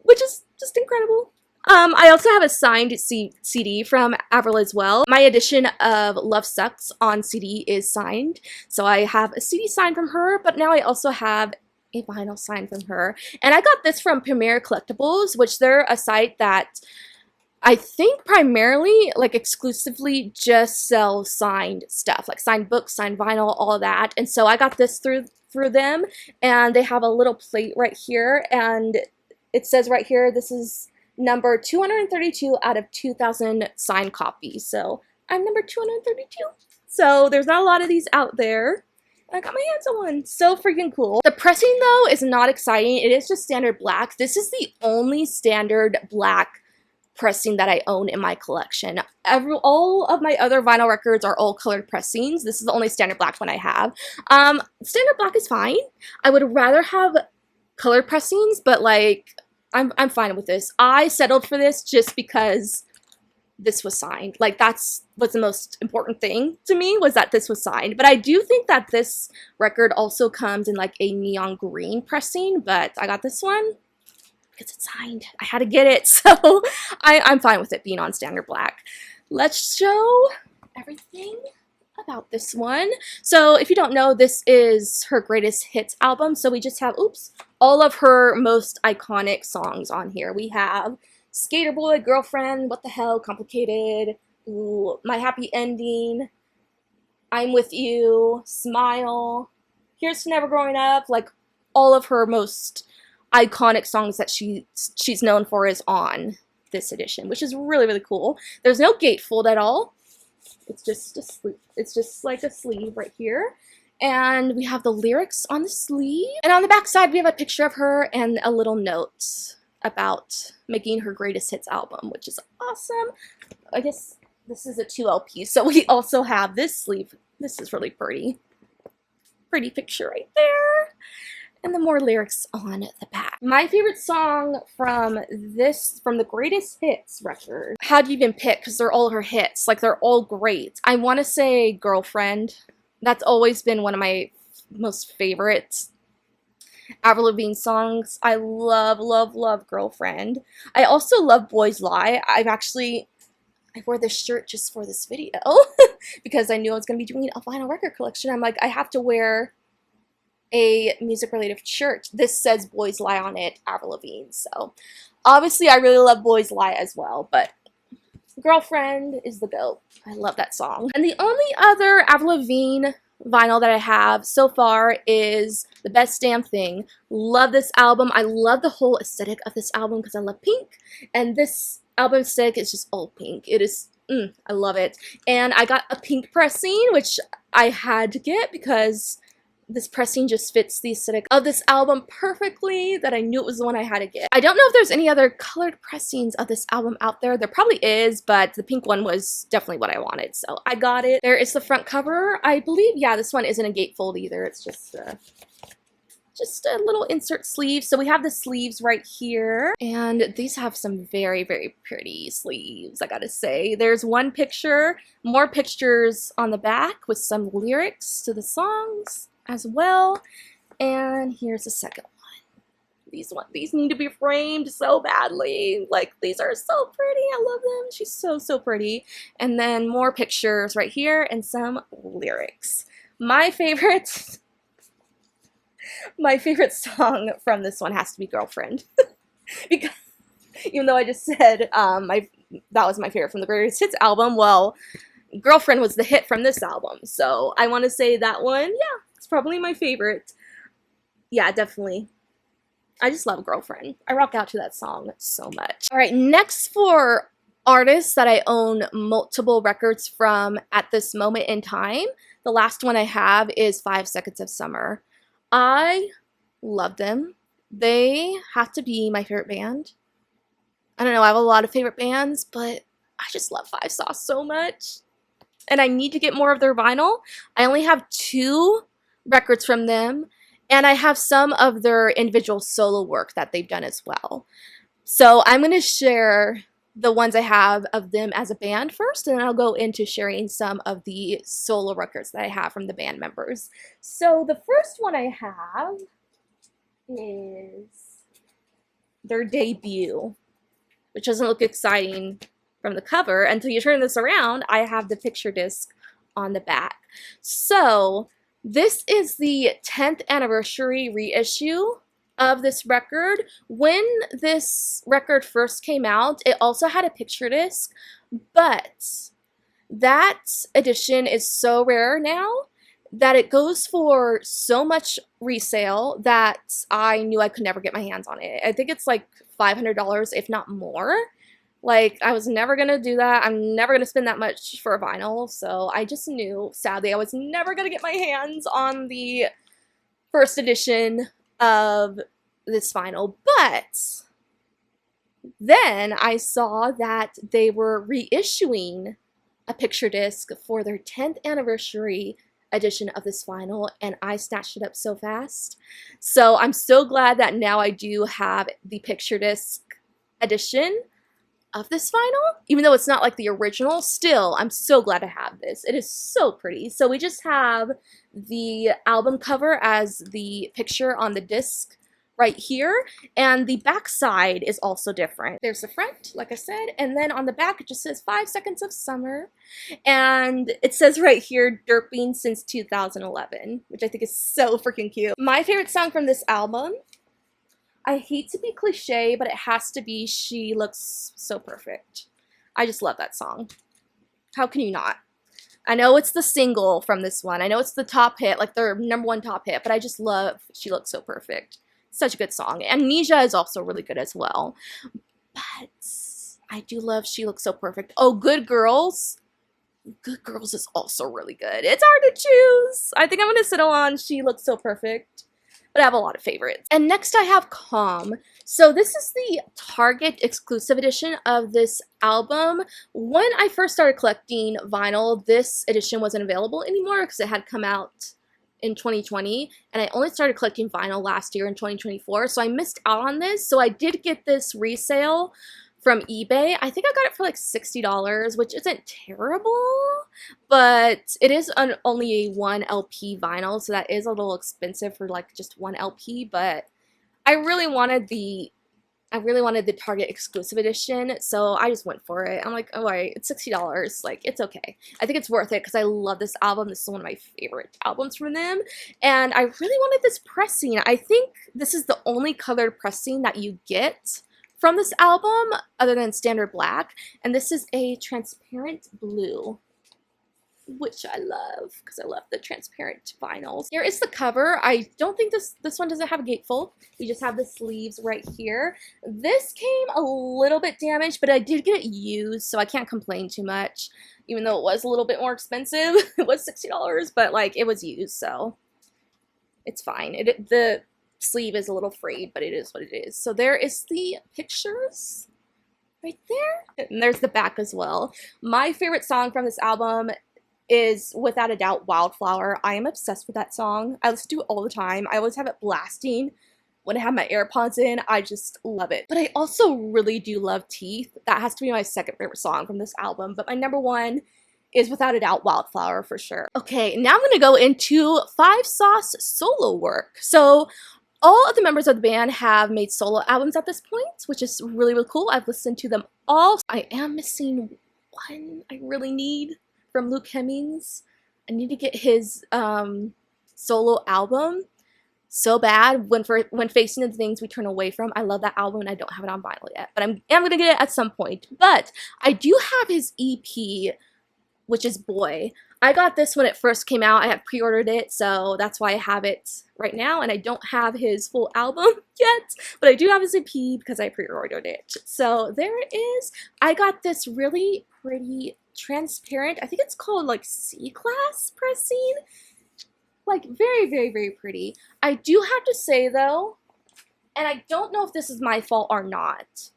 which is just incredible. I also have a signed CD from Avril as well. My edition of Love Sucks on CD is signed. So I have a CD signed from her, but now I also have a vinyl signed from her. And I got this from Premier Collectibles, which they're a site that I think primarily, like exclusively just sells signed stuff, like signed books, signed vinyl, all of that. And so I got this through them, and they have a little plate right here, and it says right here, this is number 232 out of 2,000 signed copies. So I'm number 232. So there's not a lot of these out there. I got my hands on one. So freaking cool. The pressing, though, is not exciting. It is just standard black. This is the only standard black pressing that I own in my collection. All of my other vinyl records are all colored pressings. This is the only standard black one I have. Standard black is fine. I would rather have colored pressings, but like I'm fine with this. I settled for this just because this was signed. Like, that's what's the most important thing to me, was that this was signed. But I do think that this record also comes in like a neon green pressing, but I got this one because it's signed. I had to get it, so I'm fine with it being on standard black. Let's show everything about this one. So if you don't know, this is her greatest hits album. So we just have, oops, all of her most iconic songs on here. We have Skater Boy, Girlfriend, What the Hell, Complicated, ooh, My Happy Ending, I'm With You, Smile, Here's to Never Growing Up. Like, all of her most iconic songs that she's known for is on this edition, which is really, really cool. There's no gatefold at all. It's just a sleeve. It's just like a sleeve right here. And we have the lyrics on the sleeve. And on the back side, we have a picture of her and a little note about making her greatest hits album, which is awesome. I guess this is a 2 LP, so we also have this sleeve. This is really pretty. Pretty picture right there. And the more lyrics on the back. My favorite song from the Greatest Hits record. How do you even pick? Because they're all her hits. Like, they're all great. I want to say Girlfriend. That's always been one of my most favorites Avril Lavigne songs. I love, love, love Girlfriend. I also love Boys Lie. I wore this shirt just for this video because I knew I was going to be doing a vinyl record collection. I'm like, I have to wear a music-related shirt. This says Boys Lie on it, Avril Lavigne. So obviously I really love Boys Lie as well, but Girlfriend is the GOAT. I love that song. And the only other Avril Lavigne vinyl that I have so far is The Best Damn Thing. Love this album. I love the whole aesthetic of this album because I love pink, and this album aesthetic is just all pink. It is, I love it. And I got a pink pressing, which I had to get because this pressing just fits the aesthetic of this album perfectly, that I knew it was the one I had to get. I don't know if there's any other colored pressings of this album out there. There probably is, but the pink one was definitely what I wanted, so I got it. There is the front cover. I believe, yeah, this one isn't a gatefold either. It's just a little insert sleeve. So we have the sleeves right here, and these have some very, very pretty sleeves, I gotta say. There's one picture, more pictures on the back with some lyrics to the songs as well. And here's the second one. These need to be framed so badly. Like, these are so pretty. I love them. She's so, so pretty. And then more pictures right here and some lyrics. My favorite song from this one has to be Girlfriend. Because even though I just said that was my favorite from the Greatest Hits album, well, Girlfriend was the hit from this album. So I want to say that one, yeah, it's probably my favorite. Yeah, definitely. I just love Girlfriend. I rock out to that song so much. All right, next for artists that I own multiple records from at this moment in time, the last one I have is 5 Seconds of Summer. I love them. They have to be my favorite band. I don't know, I have a lot of favorite bands, but I just love Five Sauce so much. And I need to get more of their vinyl. I only have 2 records from them, and I have some of their individual solo work that they've done as well. So I'm going to share the ones I have of them as a band first, and then I'll go into sharing some of the solo records that I have from the band members. So the first one I have is their debut, which doesn't look exciting from the cover until you turn this around. I have the picture disc on the back. So this is the 10th anniversary reissue of this record. When this record first came out, it also had a picture disc, but that edition is so rare now that it goes for so much resale that I knew I could never get my hands on it. I think it's like $500, if not more. Like, I was never gonna do that. I'm never gonna spend that much for a vinyl, so I just knew, sadly, I was never gonna get my hands on the first edition of this vinyl. But then I saw that they were reissuing a picture disc for their 10th anniversary edition of this vinyl, and I snatched it up so fast. So I'm so glad that now I do have the picture disc edition of this vinyl, even though it's not like the original. Still, I'm so glad to have this. It is so pretty. So we just have the album cover as the picture on the disc right here, and the back side is also different. There's the front, like I said, and then on the back it just says 5 seconds of summer, and it says right here, derping since 2011, which I think is so freaking cute. My favorite song from this album, I hate to be cliche, but it has to be She Looks So Perfect. I just love that song. How can you not? I know it's the single from this one. I know it's the top hit, like their #1 top hit, but I just love She Looks So Perfect. Such a good song. Amnesia is also really good as well. But I do love She Looks So Perfect. Oh, Good Girls. Good Girls is also really good. It's hard to choose. I think I'm going to settle on She Looks So Perfect. But I have a lot of favorites. And next I have Calm. So this is the Target exclusive edition of this album. When I first started collecting vinyl, this edition wasn't available anymore because it had come out in 2020, and I only started collecting vinyl last year in 2024, so I missed out on this. So I did get this resale from eBay. I think I got it for like $60, which isn't terrible, but it is only a 1 LP vinyl, so that is a little expensive for like just 1 LP, but I really wanted the Target exclusive edition, so I just went for it. I'm like, oh, wait, it's $60. Like, it's okay. I think it's worth it because I love this album. This is one of my favorite albums from them. And I really wanted this pressing. I think this is the only colored pressing that you get from this album other than standard black. And this is a transparent blue, which I love because I love the transparent vinyls. Here is the cover. I don't think this one doesn't have a gatefold. We just have the sleeves right here. This came a little bit damaged, but I did get it used, so I can't complain too much, even though it was a little bit more expensive. It was $60, but like it was used, so it's fine. The sleeve is a little frayed, but it is what it is. So there is the pictures right there, and there's the back as well. My favorite song from this album is without a doubt Wildflower. I am obsessed with that song. I listen to it all the time. I always have it blasting when I have my AirPods in. I just love it. But I also really do love Teeth. That has to be my second favorite song from this album, but my #1 is without a doubt Wildflower for sure. Okay, now I'm gonna go into 5 Sauce solo work. So all of the members of the band have made solo albums at this point, which is really, really cool. I've listened to them all. I am missing one I really need from Luke Hemmings. I need to get his solo album so bad. When Facing the Things We Turn Away From, I love that album and I don't have it on vinyl yet, but I'm gonna get it at some point. But I do have his EP, which is Boy. I got this when it first came out. I have pre-ordered it, so that's why I have it right now, and I don't have his full album yet, but I do have his EP because I pre-ordered it. So there it is. I got this really pretty transparent, I think it's called like C-class pressing, like very, very, very pretty. I do have to say though, and I don't know if this is my fault or not,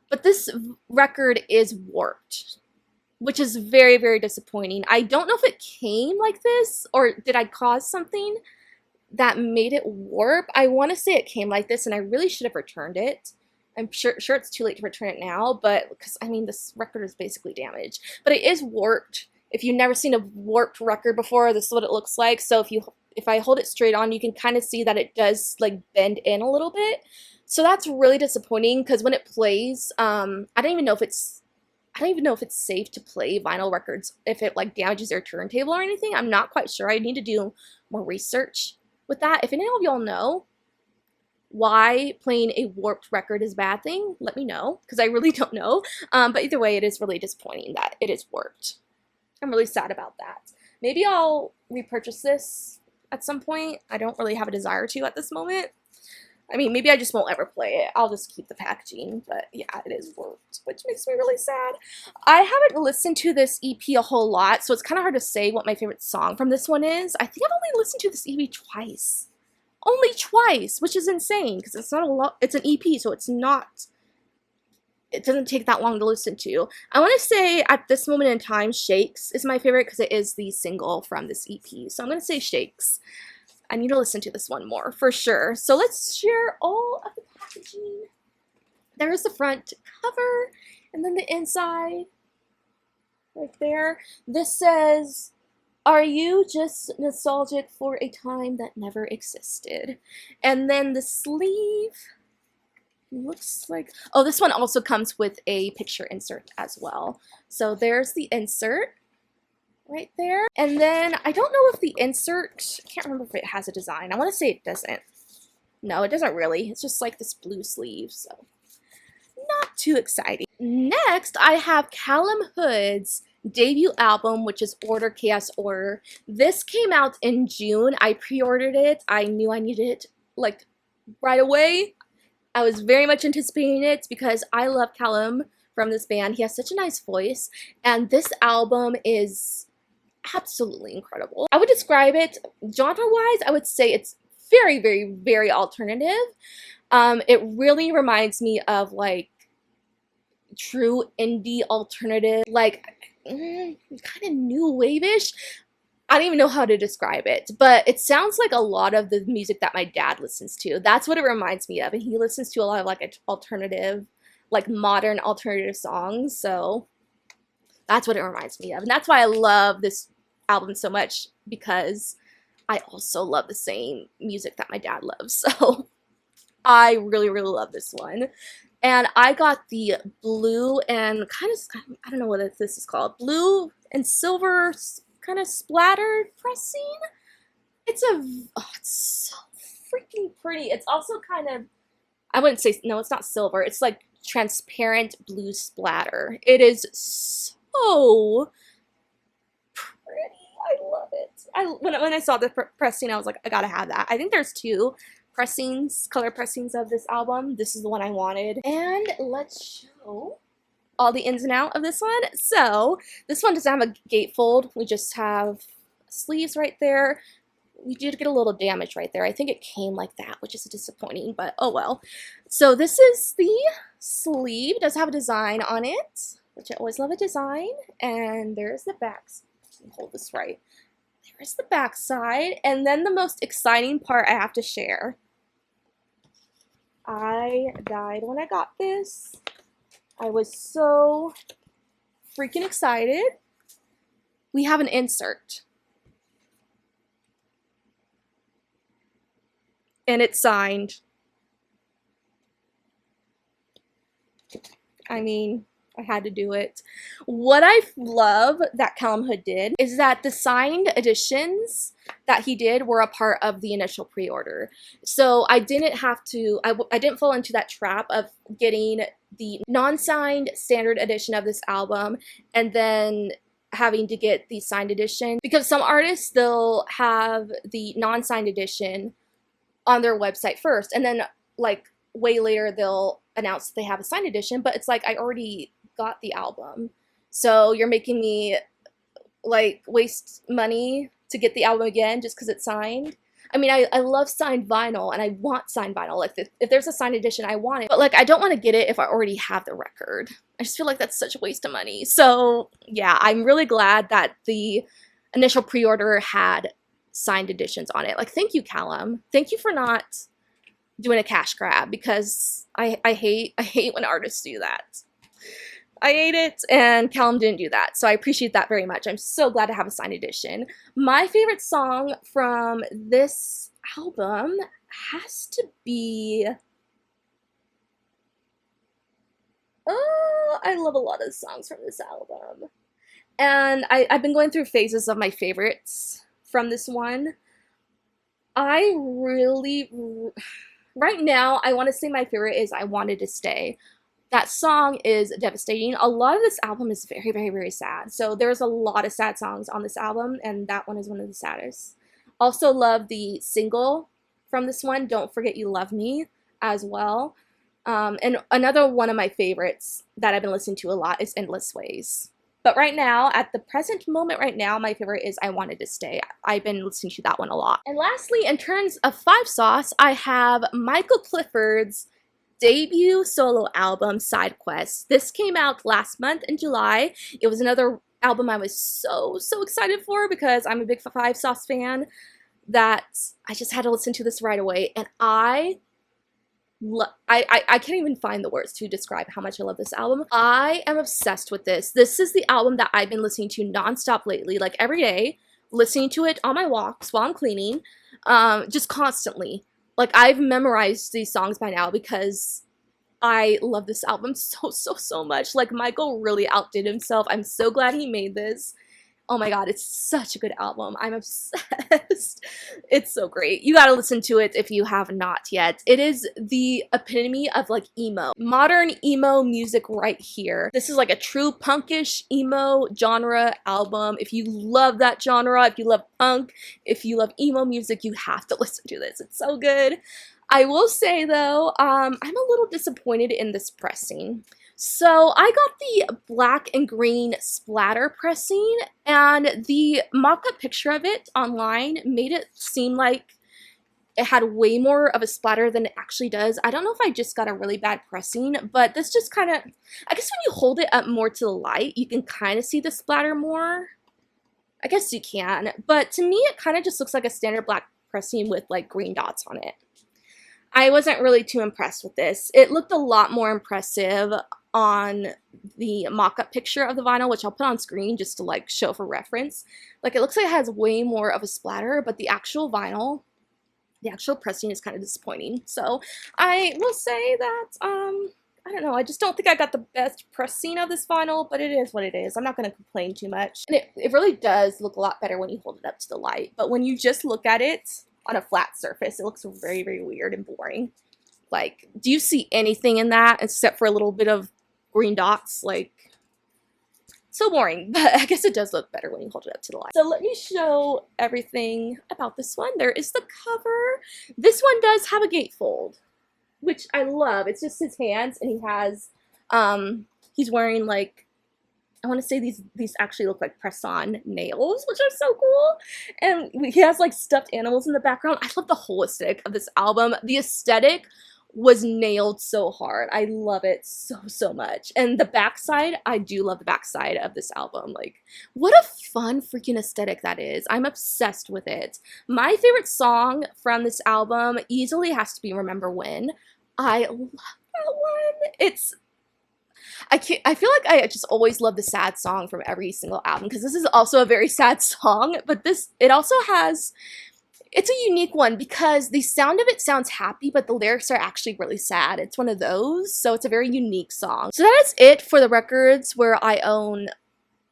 but this record is warped, which is very, very disappointing. I don't know if it came like this or did I cause something that made it warp. I want to say it came like this and I really should have returned it. I'm sure it's too late to return it now, but because I mean this record is basically damaged, but it is warped. If you've never seen a warped record before, this is what it looks like. So if I hold it straight on, you can kind of see that it does like bend in a little bit. So that's really disappointing because when it plays, I don't even know if it's safe to play vinyl records if it like damages your turntable or anything. I'm not quite sure. I need to do more research with that. If any of y'all know why playing a warped record is a bad thing, let me know, because I really don't know. But either way, it is really disappointing that it is warped. I'm really sad about that. Maybe I'll repurchase this at some point. I don't really have a desire to at this moment. I mean, maybe I just won't ever play it. I'll just keep the packaging, but yeah, it is warped, which makes me really sad. I haven't listened to this EP a whole lot, so it's kind of hard to say what my favorite song from this one is. I think I've only listened to this EP twice. Only twice, which is insane because it's not a lot. It's an EP, so it doesn't take that long to listen to. I want to say at this moment in time, Shakes is my favorite because it is the single from this EP. So I'm going to say Shakes. I need to listen to this one more for sure. So let's share all of the packaging. There's the front cover, And then the inside, right there, this says, "Are you just nostalgic for a time that never existed?" And then the sleeve looks like, oh, this one also comes with a picture insert as well. So there's the insert right there. And then I don't know if the insert, I can't remember if it has a design. I want to say it doesn't. No, it doesn't really. It's just like this blue sleeve, so not too exciting. Next, I have Callum Hood's debut album, which is Order Chaos Order. This came out in June. I pre-ordered it. I knew I needed it like right away. I was very much anticipating it because I love Callum from this band. He has such a nice voice, and this album is absolutely incredible. I would describe it genre-wise, I would say it's very, very, very alternative. It really reminds me of like true indie alternative, like kind of new wave-ish. I don't even know how to describe it, but it sounds like a lot of the music that my dad listens to. That's what it reminds me of, and he listens to a lot of like alternative, like modern alternative songs, so that's what it reminds me of. And that's why I love this album so much, because I also love the same music that my dad loves, so I really, really love this one. And I got the blue and kind of, I don't know what this is called, blue and silver kind of splattered pressing. It's so freaking pretty. It's also kind of, I wouldn't say, no, it's not silver. It's like transparent blue splatter. It is so pretty. I love it. When I saw the pressing, I was like, I gotta have that. I think there's two pressings, color pressings of this album. This is the one I wanted. And let's show all the ins and out of this one. So this one doesn't have a gatefold. We just have sleeves right there. We did get a little damage right there. I think it came like that, which is disappointing, but oh well. So this is the sleeve. It does have a design on it, which I always love a design. And there's the back. Hold this right. There's the back side. And then the most exciting part I have to share. I died when I got this. I was so freaking excited. We have an insert. And it's signed. I mean, I had to do it. What I love that Callum Hood did is that the signed editions that he did were a part of the initial pre-order. So I didn't have to, I didn't fall into that trap of getting the non-signed standard edition of this album and then having to get the signed edition, because some artists, they'll have the non-signed edition on their website first, and then like way later they'll announce they have a signed edition, but it's like I already got the album, so you're making me like waste money to get the album again just because it's signed. I mean, I love signed vinyl, and I want signed vinyl. Like if there's a signed edition, I want it, but like I don't want to get it if I already have the record. I just feel like that's such a waste of money. So yeah, I'm really glad that the initial pre-order had signed editions on it. Like, thank you, Callum. Thank you for not doing a cash grab, because I hate when artists do that. I hate it, and Callum didn't do that, so I appreciate that very much. I'm so glad to have a signed edition. My favorite song from this album has to be, oh, I love a lot of songs from this album. And I've been going through phases of my favorites from this one. I really, right now, I want to say my favorite is I Wanted to Stay. That song is devastating. A lot of this album is very, very, very sad. So there's a lot of sad songs on this album, and that one is one of the saddest. Also love the single from this one, Don't Forget You Love Me, as well. And another one of my favorites that I've been listening to a lot is Endless Ways. But right now, at the present moment right now, my favorite is I Wanted to Stay. I've been listening to that one a lot. And lastly, in terms of 5 sauce, I have Michael Clifford's debut solo album, Side Quest. This came out last month in July. It was another album I was so excited for, because I'm a big 5 sauce fan, that I just had to listen to this right away. And I I can't even find the words to describe how much I love this album. I am obsessed with this. This is the album that I've been listening to nonstop lately, like every day, listening to it on my walks while I'm cleaning, just constantly. Like, I've memorized these songs by now because I love this album so much. Like, Michael really outdid himself. I'm so glad he made this. Oh my god, it's such a good album. I'm obsessed. It's so great. You gotta listen to it if you have not yet. It is the epitome of like emo. Modern emo music right here. This is like a true punkish emo genre album. If you love that genre, if you love punk, if you love emo music, you have to listen to this. It's so good. I will say though, I'm a little disappointed in this pressing. So I got the black and green splatter pressing, and the mock-up picture of it online made it seem like it had way more of a splatter than it actually does. I don't know if I just got a really bad pressing, but this just kind of, I guess when you hold it up more to the light, you can kind of see the splatter more. I guess you can, but to me it kind of just looks like a standard black pressing with like green dots on it. I wasn't really too impressed with this. It looked a lot more impressive on the mock-up picture of the vinyl, which I'll put on screen just to like show for reference. Like, it looks like it has way more of a splatter, but the actual vinyl, the actual pressing is kind of disappointing. So I will say that, I don't know, I just don't think I got the best pressing of this vinyl, but it is what it is. I'm not going to complain too much. And it really does look a lot better when you hold it up to the light, but when you just look at it on a flat surface, it looks very, very weird and boring. Like, do you see anything in that except for a little bit of green dots? Like, so boring, but I guess it does look better when you hold it up to the light. So let me show everything about this one. There is the cover. This one does have a gatefold, which I love. It's just his hands, and he has, he's wearing like, I want to say these actually look like press-on nails, which are so cool. And he has like stuffed animals in the background. I love the whole aesthetic of this album. The aesthetic was nailed so hard. I love it so much. And the backside, I do love the backside of this album. Like, what a fun freaking aesthetic that is. I'm obsessed with it. My favorite song from this album easily has to be Remember When. I love that one. I feel like I just always love the sad song from every single album, because this is also a very sad song, but it also has, it's a unique one because the sound of it sounds happy, but the lyrics are actually really sad. It's one of those, so it's a very unique song. So that is it for the records where I own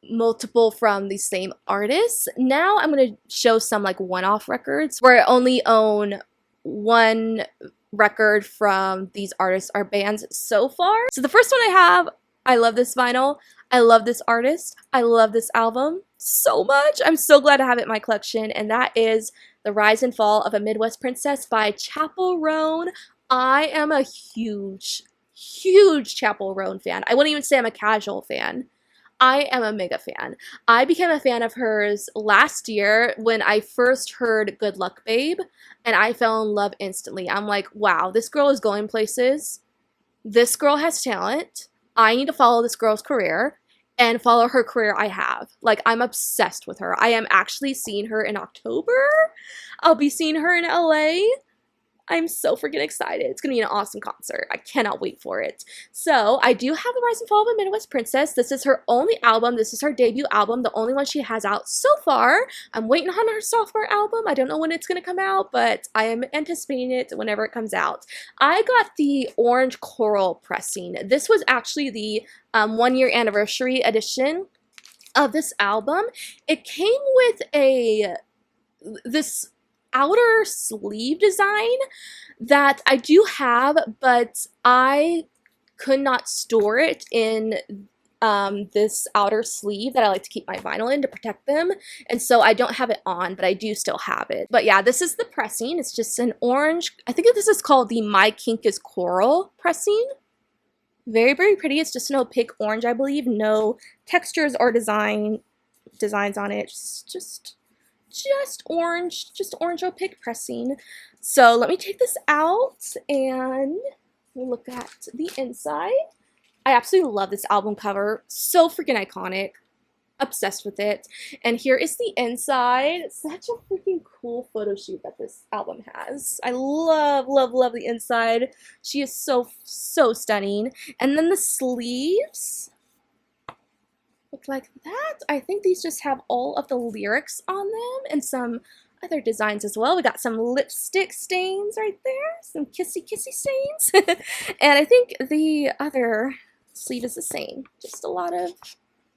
multiple from the same artists. Now I'm going to show some like one-off records where I only own one record from these artists or bands so far. So the first one I have, I love this vinyl, I love this artist, I love this album so much. I'm so glad to have it in my collection, and that is The Rise and Fall of a Midwest Princess by Chappell Roan. I am a huge Chappell Roan fan. I wouldn't even say I'm a casual fan. I am a mega fan. I became a fan of hers last year when I first heard Good Luck Babe, and I fell in love instantly. I'm like, wow, this girl is going places. This girl has talent. I need to follow this girl's career and follow her career I have. Like, I'm obsessed with her. I am actually seeing her in October. I'll be seeing her in LA. I'm so freaking excited. It's going to be an awesome concert. I cannot wait for it. So, I do have The Rise and Fall of a Midwest Princess. This is her only album. This is her debut album, the only one she has out so far. I'm waiting on her sophomore album. I don't know when it's going to come out, but I am anticipating it whenever it comes out. I got the orange coral pressing. This was actually the 1-year anniversary edition of this album. It came with this outer sleeve design that I do have, but I could not store it in this outer sleeve that I like to keep my vinyl in to protect them, and so I don't have it on, but I do still have it. But yeah, this is the pressing. It's just an orange, I think this is called the My Kink is Coral pressing. Very, very pretty. It's just an opaque orange, I believe. No textures or designs on it. Just orange opaque pressing. So let me take this out and we'll look at the inside. I absolutely love this album cover. So freaking iconic. obsessed with it. And here is the inside. Such a freaking cool photo shoot that this album has. I love, love, love the inside. She is so, so stunning. And then the sleeves look like that. I think these just have all of the lyrics on them and some other designs as well. We got some lipstick stains right there, some kissy kissy stains. And I think the other sleeve is the same. Just a lot of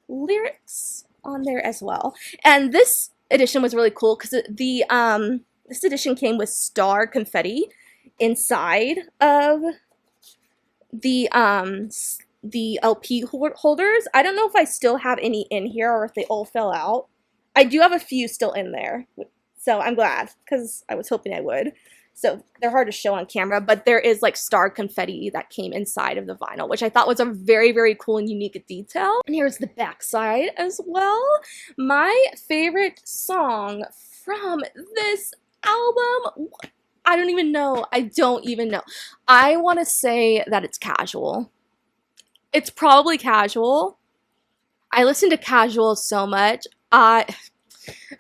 lyrics on there as well. And this edition was really cool because this edition came with star confetti inside of the LP holders. I don't know if I still have any in here or if they all fell out. I do have a few still in there, so I'm glad because I was hoping I would. So they're hard to show on camera, but there is like star confetti that came inside of the vinyl, which I thought was a very, very cool and unique detail. And here's the back side as well. My favorite song from this album, I don't even know. I don't even know. I want to say that it's Casual. It's probably Casual. I listen to Casual so much.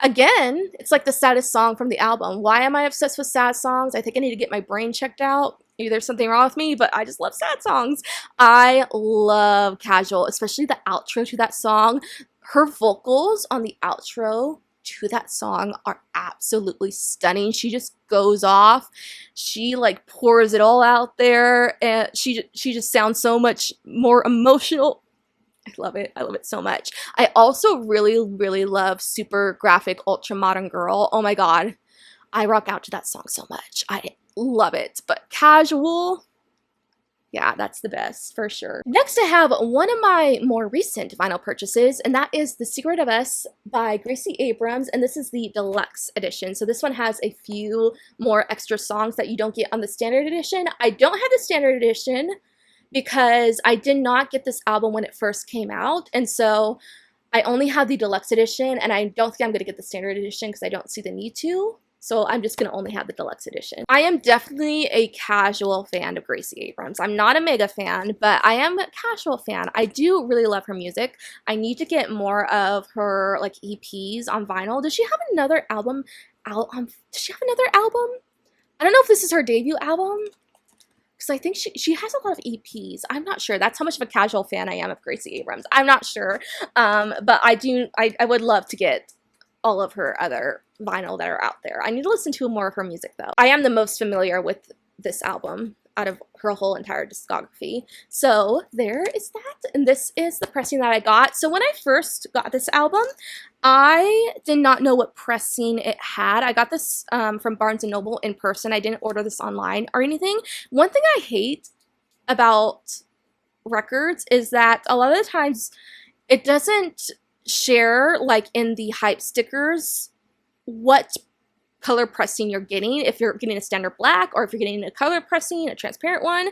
Again, it's like the saddest song from the album. Why am I obsessed with sad songs? I think I need to get my brain checked out. Maybe there's something wrong with me, but I just love sad songs. I love Casual, especially the outro to that song. Her vocals on the outro to that song are absolutely stunning. She just goes off. She like pours it all out there, and she just sounds so much more emotional. I love it. I love it so much. I also really, really love Super Graphic Ultra Modern Girl. Oh my god. I rock out to that song so much. I love it. But Casual, yeah, that's the best for sure. Next, I have one of my more recent vinyl purchases, and that is The Secret of Us by Gracie Abrams, and this is the deluxe edition. So this one has a few more extra songs that you don't get on the standard edition. I don't have the standard edition because I did not get this album when it first came out, and so I only have the deluxe edition, and I don't think I'm going to get the standard edition because I don't see the need to, so I'm just going to only have the deluxe edition. I am definitely a casual fan of Gracie Abrams. I'm not a mega fan, but I am a casual fan. I do really love her music. I need to get more of her like EPs on vinyl. Does she have another album out on, does she have another album? I don't know if this is her debut album, because I think she has a lot of EPs. I'm not sure. That's how much of a casual fan I am of Gracie Abrams. I'm not sure. But I would love to get all of her other vinyl that are out there. I need to listen to more of her music though. I am the most familiar with this album out of her whole entire discography. So there is that, and this is the pressing that I got. So when I first got this album, I did not know what pressing it had. I got this from Barnes & Noble in person. I didn't order this online or anything. One thing I hate about records is that a lot of the times it doesn't share, like in the hype stickers, what color pressing you're getting, if you're getting a standard black or if you're getting a color pressing, a transparent one.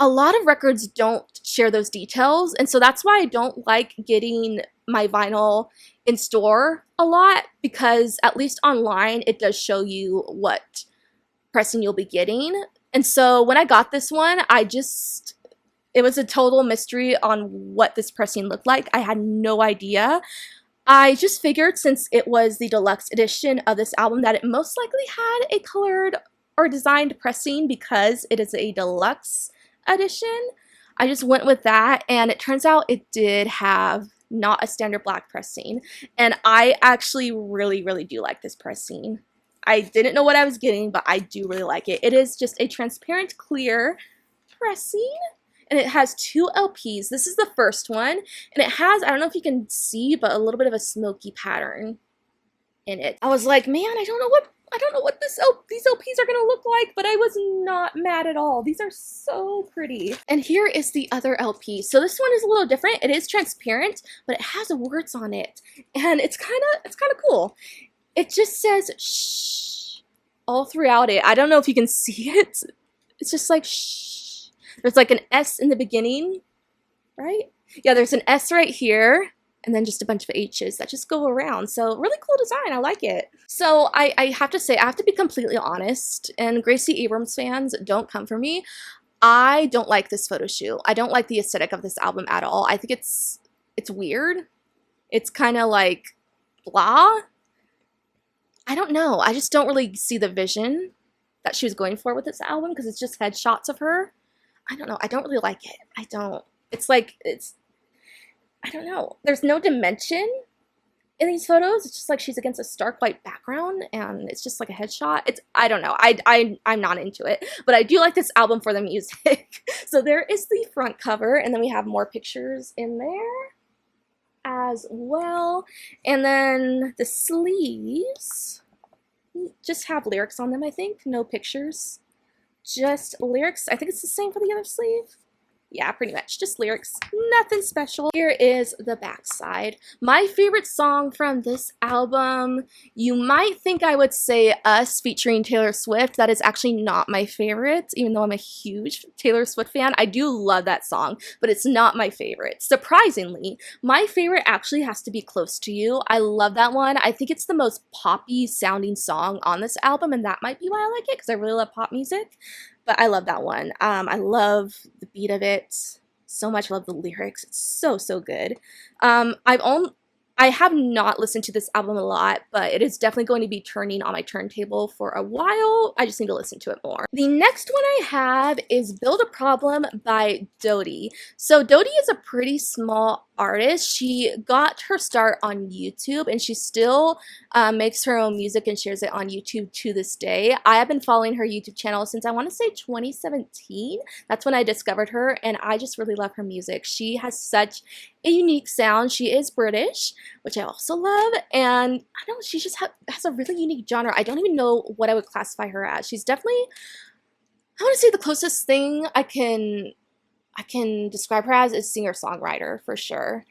A lot of records don't share those details, and so that's why I don't like getting my vinyl in store a lot, because at least online it does show you what pressing you'll be getting. And so when I got this one, it was a total mystery on what this pressing looked like. I had no idea. I just figured since it was the deluxe edition of this album that it most likely had a colored or designed pressing because it is a deluxe edition. I just went with that, and it turns out it did have not a standard black pressing, and I actually really, really do like this pressing. I didn't know what I was getting, but I do really like it. It is just a transparent clear pressing, and it has 2 LPs. This is the first one, and it has, I don't know if you can see, but a little bit of a smoky pattern in it. I was like, man, I don't know what these LPs are gonna look like, but I was not mad at all. These are so pretty. And here is the other LP. So this one is a little different. It is transparent, but it has words on it, and it's kind of cool. It just says shh all throughout it. I don't know if you can see it. It's just like shh. There's like an S in the beginning, right? Yeah, there's an S right here, and then just a bunch of H's that just go around. So really cool design. I like it. So I have to say, I have to be completely honest, and Gracie Abrams fans, don't come for me. I don't like this photo shoot. I don't like the aesthetic of this album at all. I think it's weird. It's kind of like blah. I don't know. I just don't really see the vision that she was going for with this album because it's just headshots of her. I don't know. I don't really like it. I don't. It's like, I don't know. There's no dimension in these photos. It's just like she's against a stark white background and it's just like a headshot. I don't know. I'm not into it, but I do like this album for the music. So there is the front cover, and then we have more pictures in there as well. And then the sleeves just have lyrics on them, I think. No pictures. Just lyrics. I think it's the same for the other sleeve. Yeah, pretty much. Just lyrics. Nothing special. Here is the back side. My favorite song from this album, you might think I would say Us featuring Taylor Swift. That is actually not my favorite, even though I'm a huge Taylor Swift fan. I do love that song, but it's not my favorite. Surprisingly, my favorite actually has to be Close to You. I love that one. I think it's the most poppy sounding song on this album, and that might be why I like it, because I really love pop music. But I love that one. I love the beat of it so much. I love the lyrics. It's so, so good. I have not listened to this album a lot, but it is definitely going to be turning on my turntable for a while. I just need to listen to it more. The next one I have is Build a Problem by Dodie. So Dodie is a pretty small artist. She got her start on YouTube, and she still makes her own music and shares it on YouTube to this day. I have been following her YouTube channel since I want to say 2017. That's when I discovered her, and I just really love her music. She has such a unique sound. She is British, which I also love, and I don't know, she just has a really unique genre. I don't even know what I would classify her as. She's definitely, I want to say the closest thing I can describe her as is singer-songwriter for sure.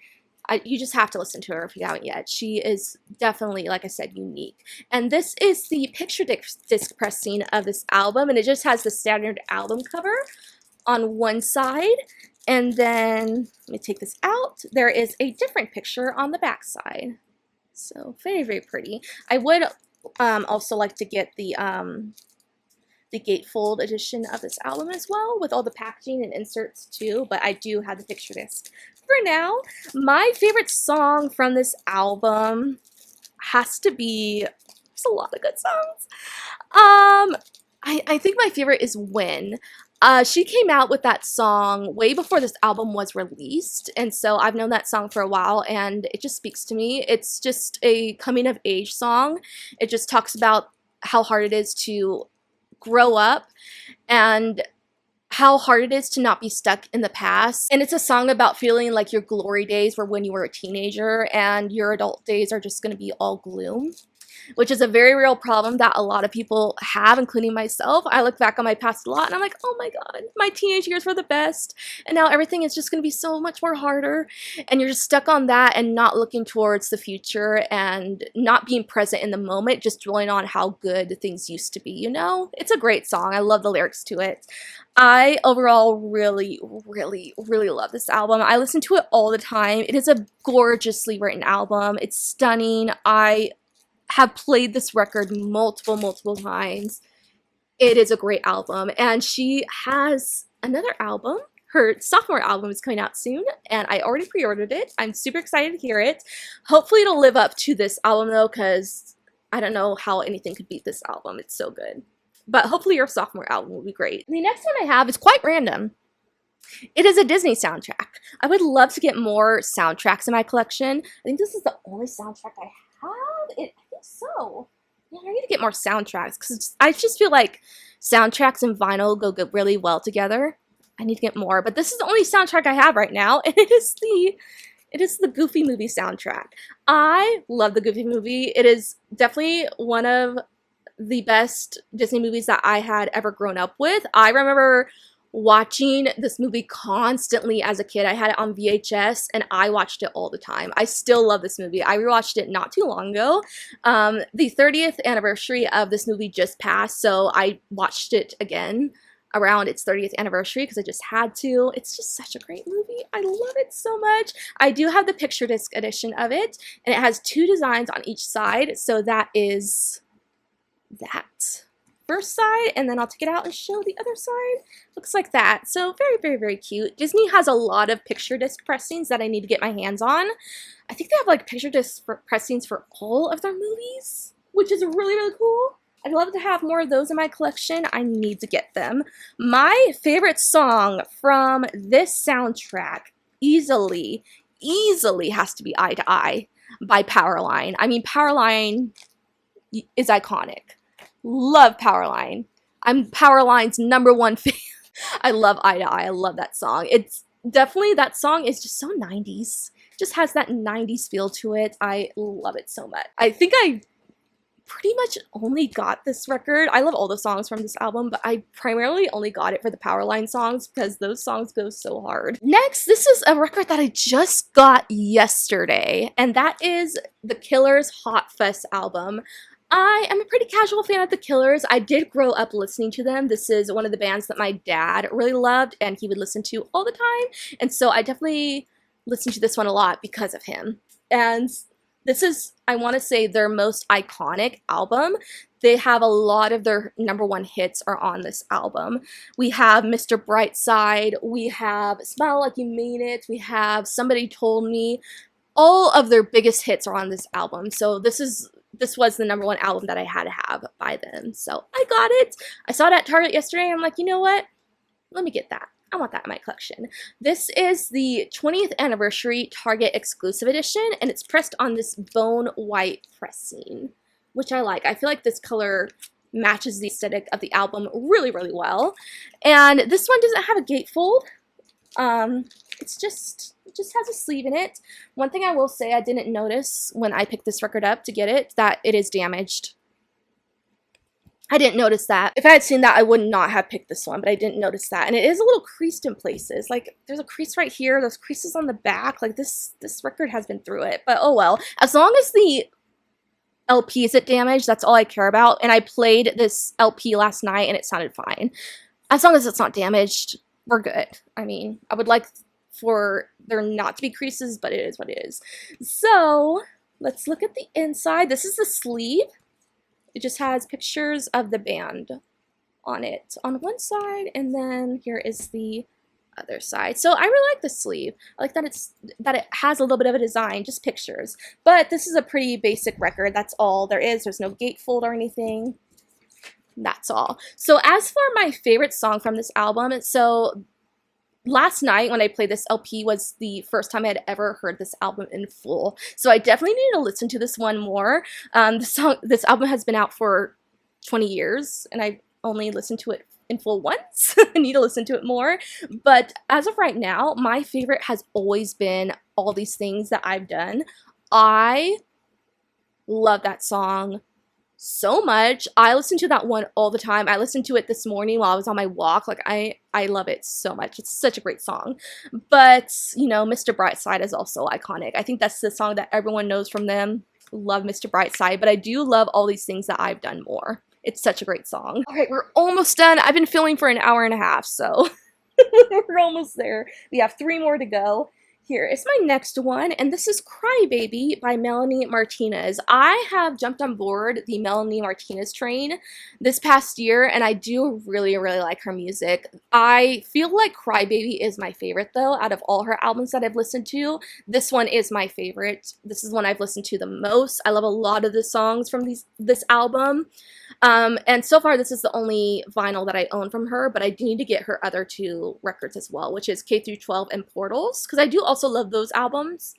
You just have to listen to her if you haven't yet. She is definitely, like I said, unique. And this is the picture disc pressing of this album, and it just has the standard album cover on one side. And then, let me take this out. There is a different picture on the back side. So, very, very pretty. I would also like to get the gatefold edition of this album as well, with all the packaging and inserts too, but I do have the picture disc. For now, my favorite song from this album has to be, there's a lot of good songs. I think my favorite is When. She came out with that song way before this album was released, and so I've known that song for a while, and it just speaks to me. It's just a coming-of-age song. It just talks about how hard it is to grow up and how hard it is to not be stuck in the past. And it's a song about feeling like your glory days were when you were a teenager and your adult days are just going to be all gloom, which is a very real problem that a lot of people have, including myself. I look back on my past a lot and I'm like, oh my god, my teenage years were the best, and now everything is just going to be so much more harder, and you're just stuck on that and not looking towards the future and not being present in the moment, just dwelling on how good things used to be, you know? It's a great song. I love the lyrics to it. I overall really, really, really love this album. I listen to it all the time. It is a gorgeously written album. It's stunning. I have played this record multiple times. It is a great album, and she has another album. Her sophomore album is coming out soon, and I already pre-ordered it. I'm super excited to hear it. Hopefully it'll live up to this album though, because I don't know how anything could beat this album. It's so good. But hopefully your sophomore album will be great. The next one I have is quite random. It is a Disney soundtrack. I would love to get more soundtracks in my collection. I think this is the only soundtrack I have. I think so. Yeah, I need to get more soundtracks because I just feel like soundtracks and vinyl go really well together. I need to get more, but this is the only soundtrack I have right now, and it is the Goofy movie soundtrack. I love the Goofy movie. It is definitely one of the best Disney movies that I had ever grown up with. I remember watching this movie constantly as a kid. I had it on VHS and I watched it all the time. I still love this movie. I rewatched it not too long ago. The 30th anniversary of this movie just passed, so I watched it again around its 30th anniversary because I just had to. It's just such a great movie. I love it so much. I do have the picture disc edition of it, and it has two designs on each side, so that is that first side, and then I'll take it out and show the other side. Looks like that. So very, very, very cute. Disney has a lot of picture disc pressings that I need to get my hands on. I think they have like picture disc pressings for all of their movies, which is really, really cool. I'd love to have more of those in my collection. I need to get them. My favorite song from this soundtrack easily has to be Eye to Eye by Powerline. I mean, Powerline is iconic. Love Powerline. I'm Powerline's #1 fan. I love Eye to Eye. I love that song. It's definitely, that song is just so 90s. Just has that 90s feel to it. I love it so much. I think I pretty much only got this record. I love all the songs from this album, but I primarily only got it for the Powerline songs because those songs go so hard. Next, this is a record that I just got yesterday, and that is The Killers' Hot Fuss album. I am a pretty casual fan of The Killers. I did grow up listening to them. This is one of the bands that my dad really loved and he would listen to all the time, and so I definitely listened to this one a lot because of him. And this is, I want to say, their most iconic album. They have a lot of their #1 hits are on this album. We have Mr. Brightside, we have Smile Like You Mean It, we have Somebody Told Me. All of their biggest hits are on this album. So this was the #1 album that I had to have by them. So I got it. I saw it at Target yesterday. I'm like, you know what? Let me get that. I want that in my collection. This is the 20th anniversary Target exclusive edition, and it's pressed on this bone white pressing, which I like. I feel like this color matches the aesthetic of the album really, really well. And this one doesn't have a gatefold. It just has a sleeve in it. One thing I will say I didn't notice when I picked this record up to get it, that it is damaged. I didn't notice that. If I had seen that, I would not have picked this one, but I didn't notice that. And it is a little creased in places. Like, there's a crease right here. There's creases on the back. Like, this record has been through it. But oh well. As long as the LP isn't damaged, that's all I care about. And I played this LP last night, and it sounded fine. As long as it's not damaged, we're good. I mean, I would like for there not to be creases, but it is what it is. So, let's look at the inside. This is the sleeve. It just has pictures of the band on it on one side, and then here is the other side. So I really like the sleeve. I like that it has a little bit of a design, just pictures. But this is a pretty basic record. That's all there is. There's no gatefold or anything. That's all. So as for my favorite song from this album, so last night when I played this LP was the first time I had ever heard this album in full. So I definitely need to listen to this one more. This album has been out for 20 years and I only listened to it in full once. I need to listen to it more. But as of right now, my favorite has always been All These Things That I've Done. I love that song so much. I listen to that one all the time. I listened to it this morning while I was on my walk. Like, I love it so much. It's such a great song. But, you know, Mr. Brightside is also iconic. I think that's the song that everyone knows from them. Love Mr. Brightside, but I do love All These Things That I've Done more. It's such a great song. All right, we're almost done. I've been filming for an hour and a half, so we're almost there. We have 3 more to go. Here is my next one, and this is Cry Baby by Melanie Martinez. I have jumped on board the Melanie Martinez train this past year, and I do really, really like her music. I feel like Cry Baby is my favorite, though, out of all her albums that I've listened to. This one is my favorite. This is one I've listened to the most. I love a lot of the songs from this album. And so far, this is the only vinyl that I own from her, but I do need to get her other 2 records as well, which is K through 12 and Portals, because I do also love those albums.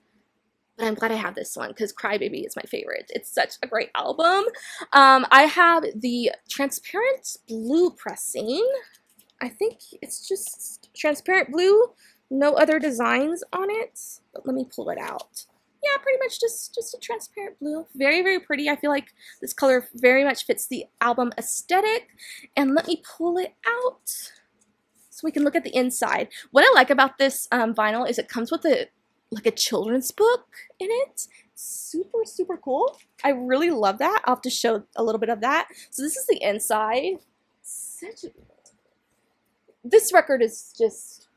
But I'm glad I have this one, because Cry Baby is my favorite. It's such a great album. I have the transparent blue pressing. I think it's just transparent blue, no other designs on it. But let me pull it out. Yeah, pretty much just a transparent blue. Very, very pretty. I feel like this color very much fits the album aesthetic. And let me pull it out so we can look at the inside. What I like about this vinyl is it comes with like a children's book in it. Super, super cool. I really love that. I'll have to show a little bit of that. So this is the inside. This record is just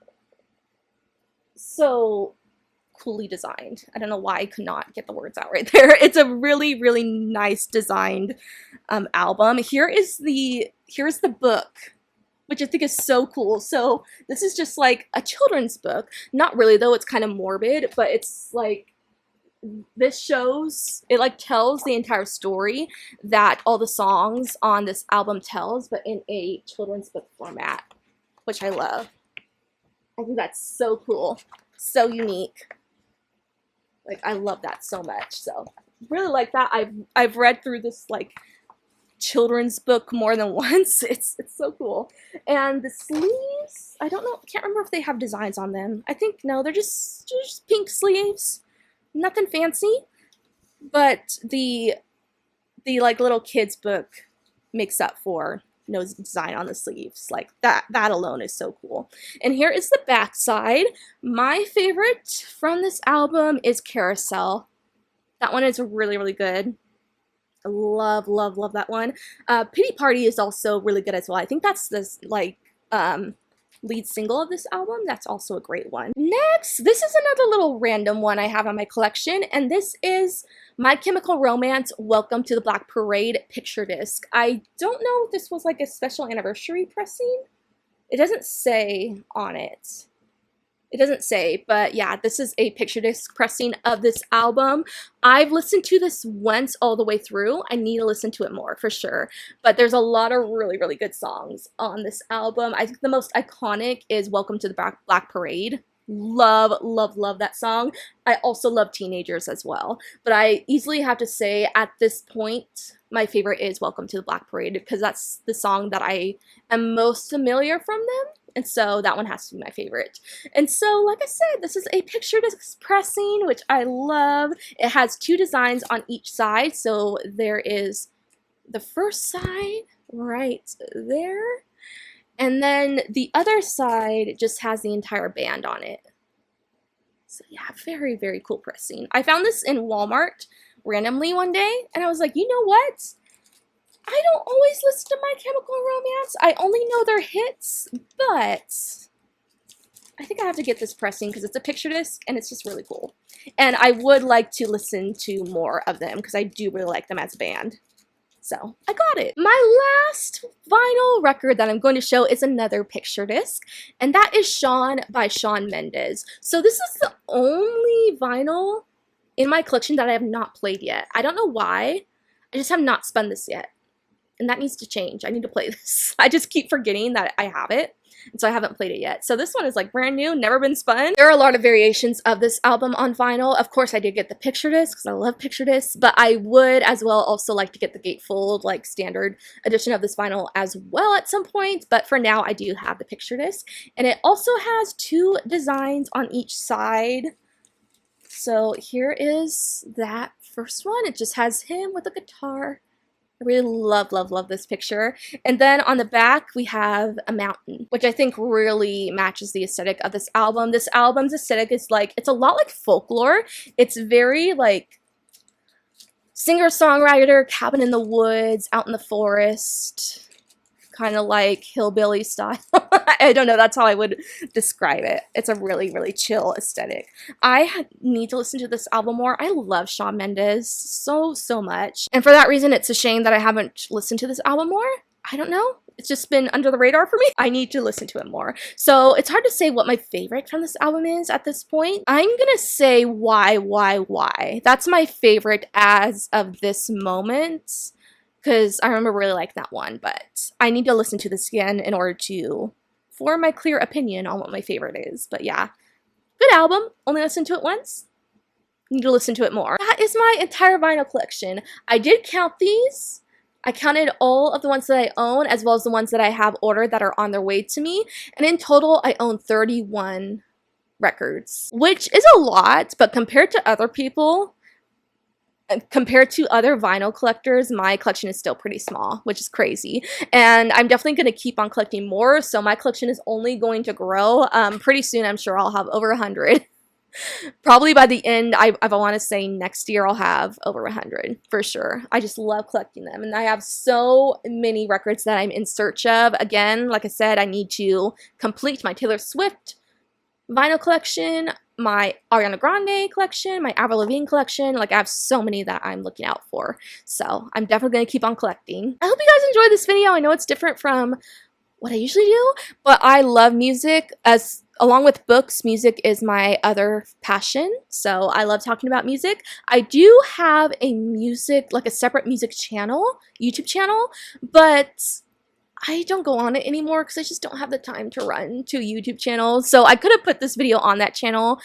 so coolly designed. I don't know why I could not get the words out right there. It's a really, really nice designed album. Here's the book, which I think is so cool. So this is just like a children's book. Not really though, it's kind of morbid, but it's like, this shows, it like tells the entire story that all the songs on this album tells, but in a children's book format, which I love. I think that's so cool, so unique. Like, I love that so much. So really like that. I've read through this like children's book more than once. It's so cool. And the sleeves, I don't know, can't remember if they have designs on them. I think no, they're just pink sleeves. Nothing fancy, but the like little kids book makes up for no design on the sleeves. Like that alone is so cool. And here is the back side. My favorite from this album is Carousel. That one is really, really good. I love, love, love that one. Pity Party is also really good as well. I think that's this like lead single of this album. That's also a great one. Next, this is another little random one I have on my collection, and this is My Chemical Romance Welcome to the Black Parade picture disc. I don't know if this was like a special anniversary pressing. It doesn't say on it. It doesn't say, but yeah, this is a picture disc pressing of this album. I've listened to this once all the way through. I need to listen to it more for sure. But there's a lot of really, really good songs on this album. I think the most iconic is Welcome to the Black Parade. Love, love, love that song. I also love Teenagers as well. But I easily have to say at this point, my favorite is Welcome to the Black Parade because that's the song that I am most familiar from them. And so that one has to be my favorite. And so, like I said, this is a picture disc pressing, which I love. It has two designs on each side. So there is the first side right there. And then the other side just has the entire band on it. So yeah, very, very cool pressing. I found this in Walmart randomly one day, and I was like, you know what? I don't always listen to My Chemical Romance. I only know their hits, but I think I have to get this pressing because it's a picture disc and it's just really cool. And I would like to listen to more of them because I do really like them as a band. So I got it. My last vinyl record that I'm going to show is another picture disc, and that is Shawn by Shawn Mendes. So this is the only vinyl in my collection that I have not played yet. I don't know why. I just have not spun this yet. And that needs to change. I need to play this. I just keep forgetting that I have it. And so I haven't played it yet. So this one is like brand new, never been spun. There are a lot of variations of this album on vinyl. Of course, I did get the picture disc because I love picture discs. But I would as well also like to get the gatefold, like standard edition of this vinyl as well at some point. But for now, I do have the picture disc. And it also has two designs on each side. So here is that first one. It just has him with a guitar. I really love, love, love this picture. And then on the back, we have a mountain, which I think really matches the aesthetic of this album. This album's aesthetic is like, it's a lot like folklore. It's very like singer-songwriter, cabin in the woods, out in the forest, kind of like hillbilly style. I don't know, that's how I would describe it. It's a really, really chill aesthetic. I need to listen to this album more. I love Shawn Mendes so, so much. And for that reason, it's a shame that I haven't listened to this album more. I don't know. It's just been under the radar for me. I need to listen to it more. So it's hard to say what my favorite from this album is at this point. I'm gonna say Why. That's my favorite as of this moment, because I remember really liking that one, but I need to listen to this again in order to form my clear opinion on what my favorite is. But yeah, good album. Only listened to it once. Need to listen to it more. That is my entire vinyl collection. I did count these. I counted all of the ones that I own as well as the ones that I have ordered that are on their way to me. And in total, I own 31 records, which is a lot, but compared to other people, compared to other vinyl collectors, my collection is still pretty small, which is crazy. And I'm definitely going to keep on collecting more, so my collection is only going to grow. Pretty soon, I'm sure I'll have over 100. Probably by the end, I want to say next year, I'll have over 100 for sure. I just love collecting them, and I have so many records that I'm in search of. Again, like I said, I need to complete my Taylor Swift vinyl collection, my Ariana Grande collection, my Avril Lavigne collection. Like, I have so many that I'm looking out for. So I'm definitely going to keep on collecting. I hope you guys enjoyed this video. I know it's different from what I usually do, but I love music. As along with books, music is my other passion. So I love talking about music. I do have a music, like a separate music channel, YouTube channel, but I don't go on it anymore because I just don't have the time to run two YouTube channels. So I could have put this video on that channel,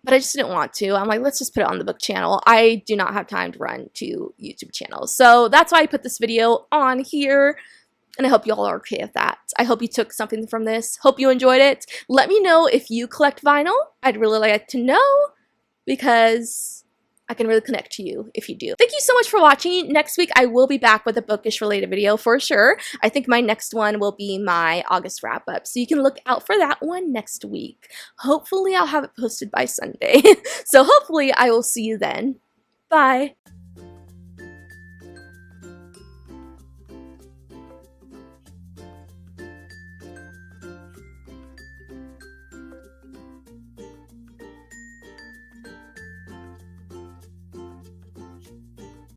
but I just didn't want to. I'm like, let's just put it on the book channel. I do not have time to run two YouTube channels. So that's why I put this video on here. And I hope you all are okay with that. I hope you took something from this. Hope you enjoyed it. Let me know if you collect vinyl. I'd really like to know because I can really connect to you if you do. Thank you so much for watching. Next week, I will be back with a bookish related video for sure. I think my next one will be my August wrap up. So you can look out for that one next week. Hopefully, I'll have it posted by Sunday. So hopefully, I will see you then. Bye.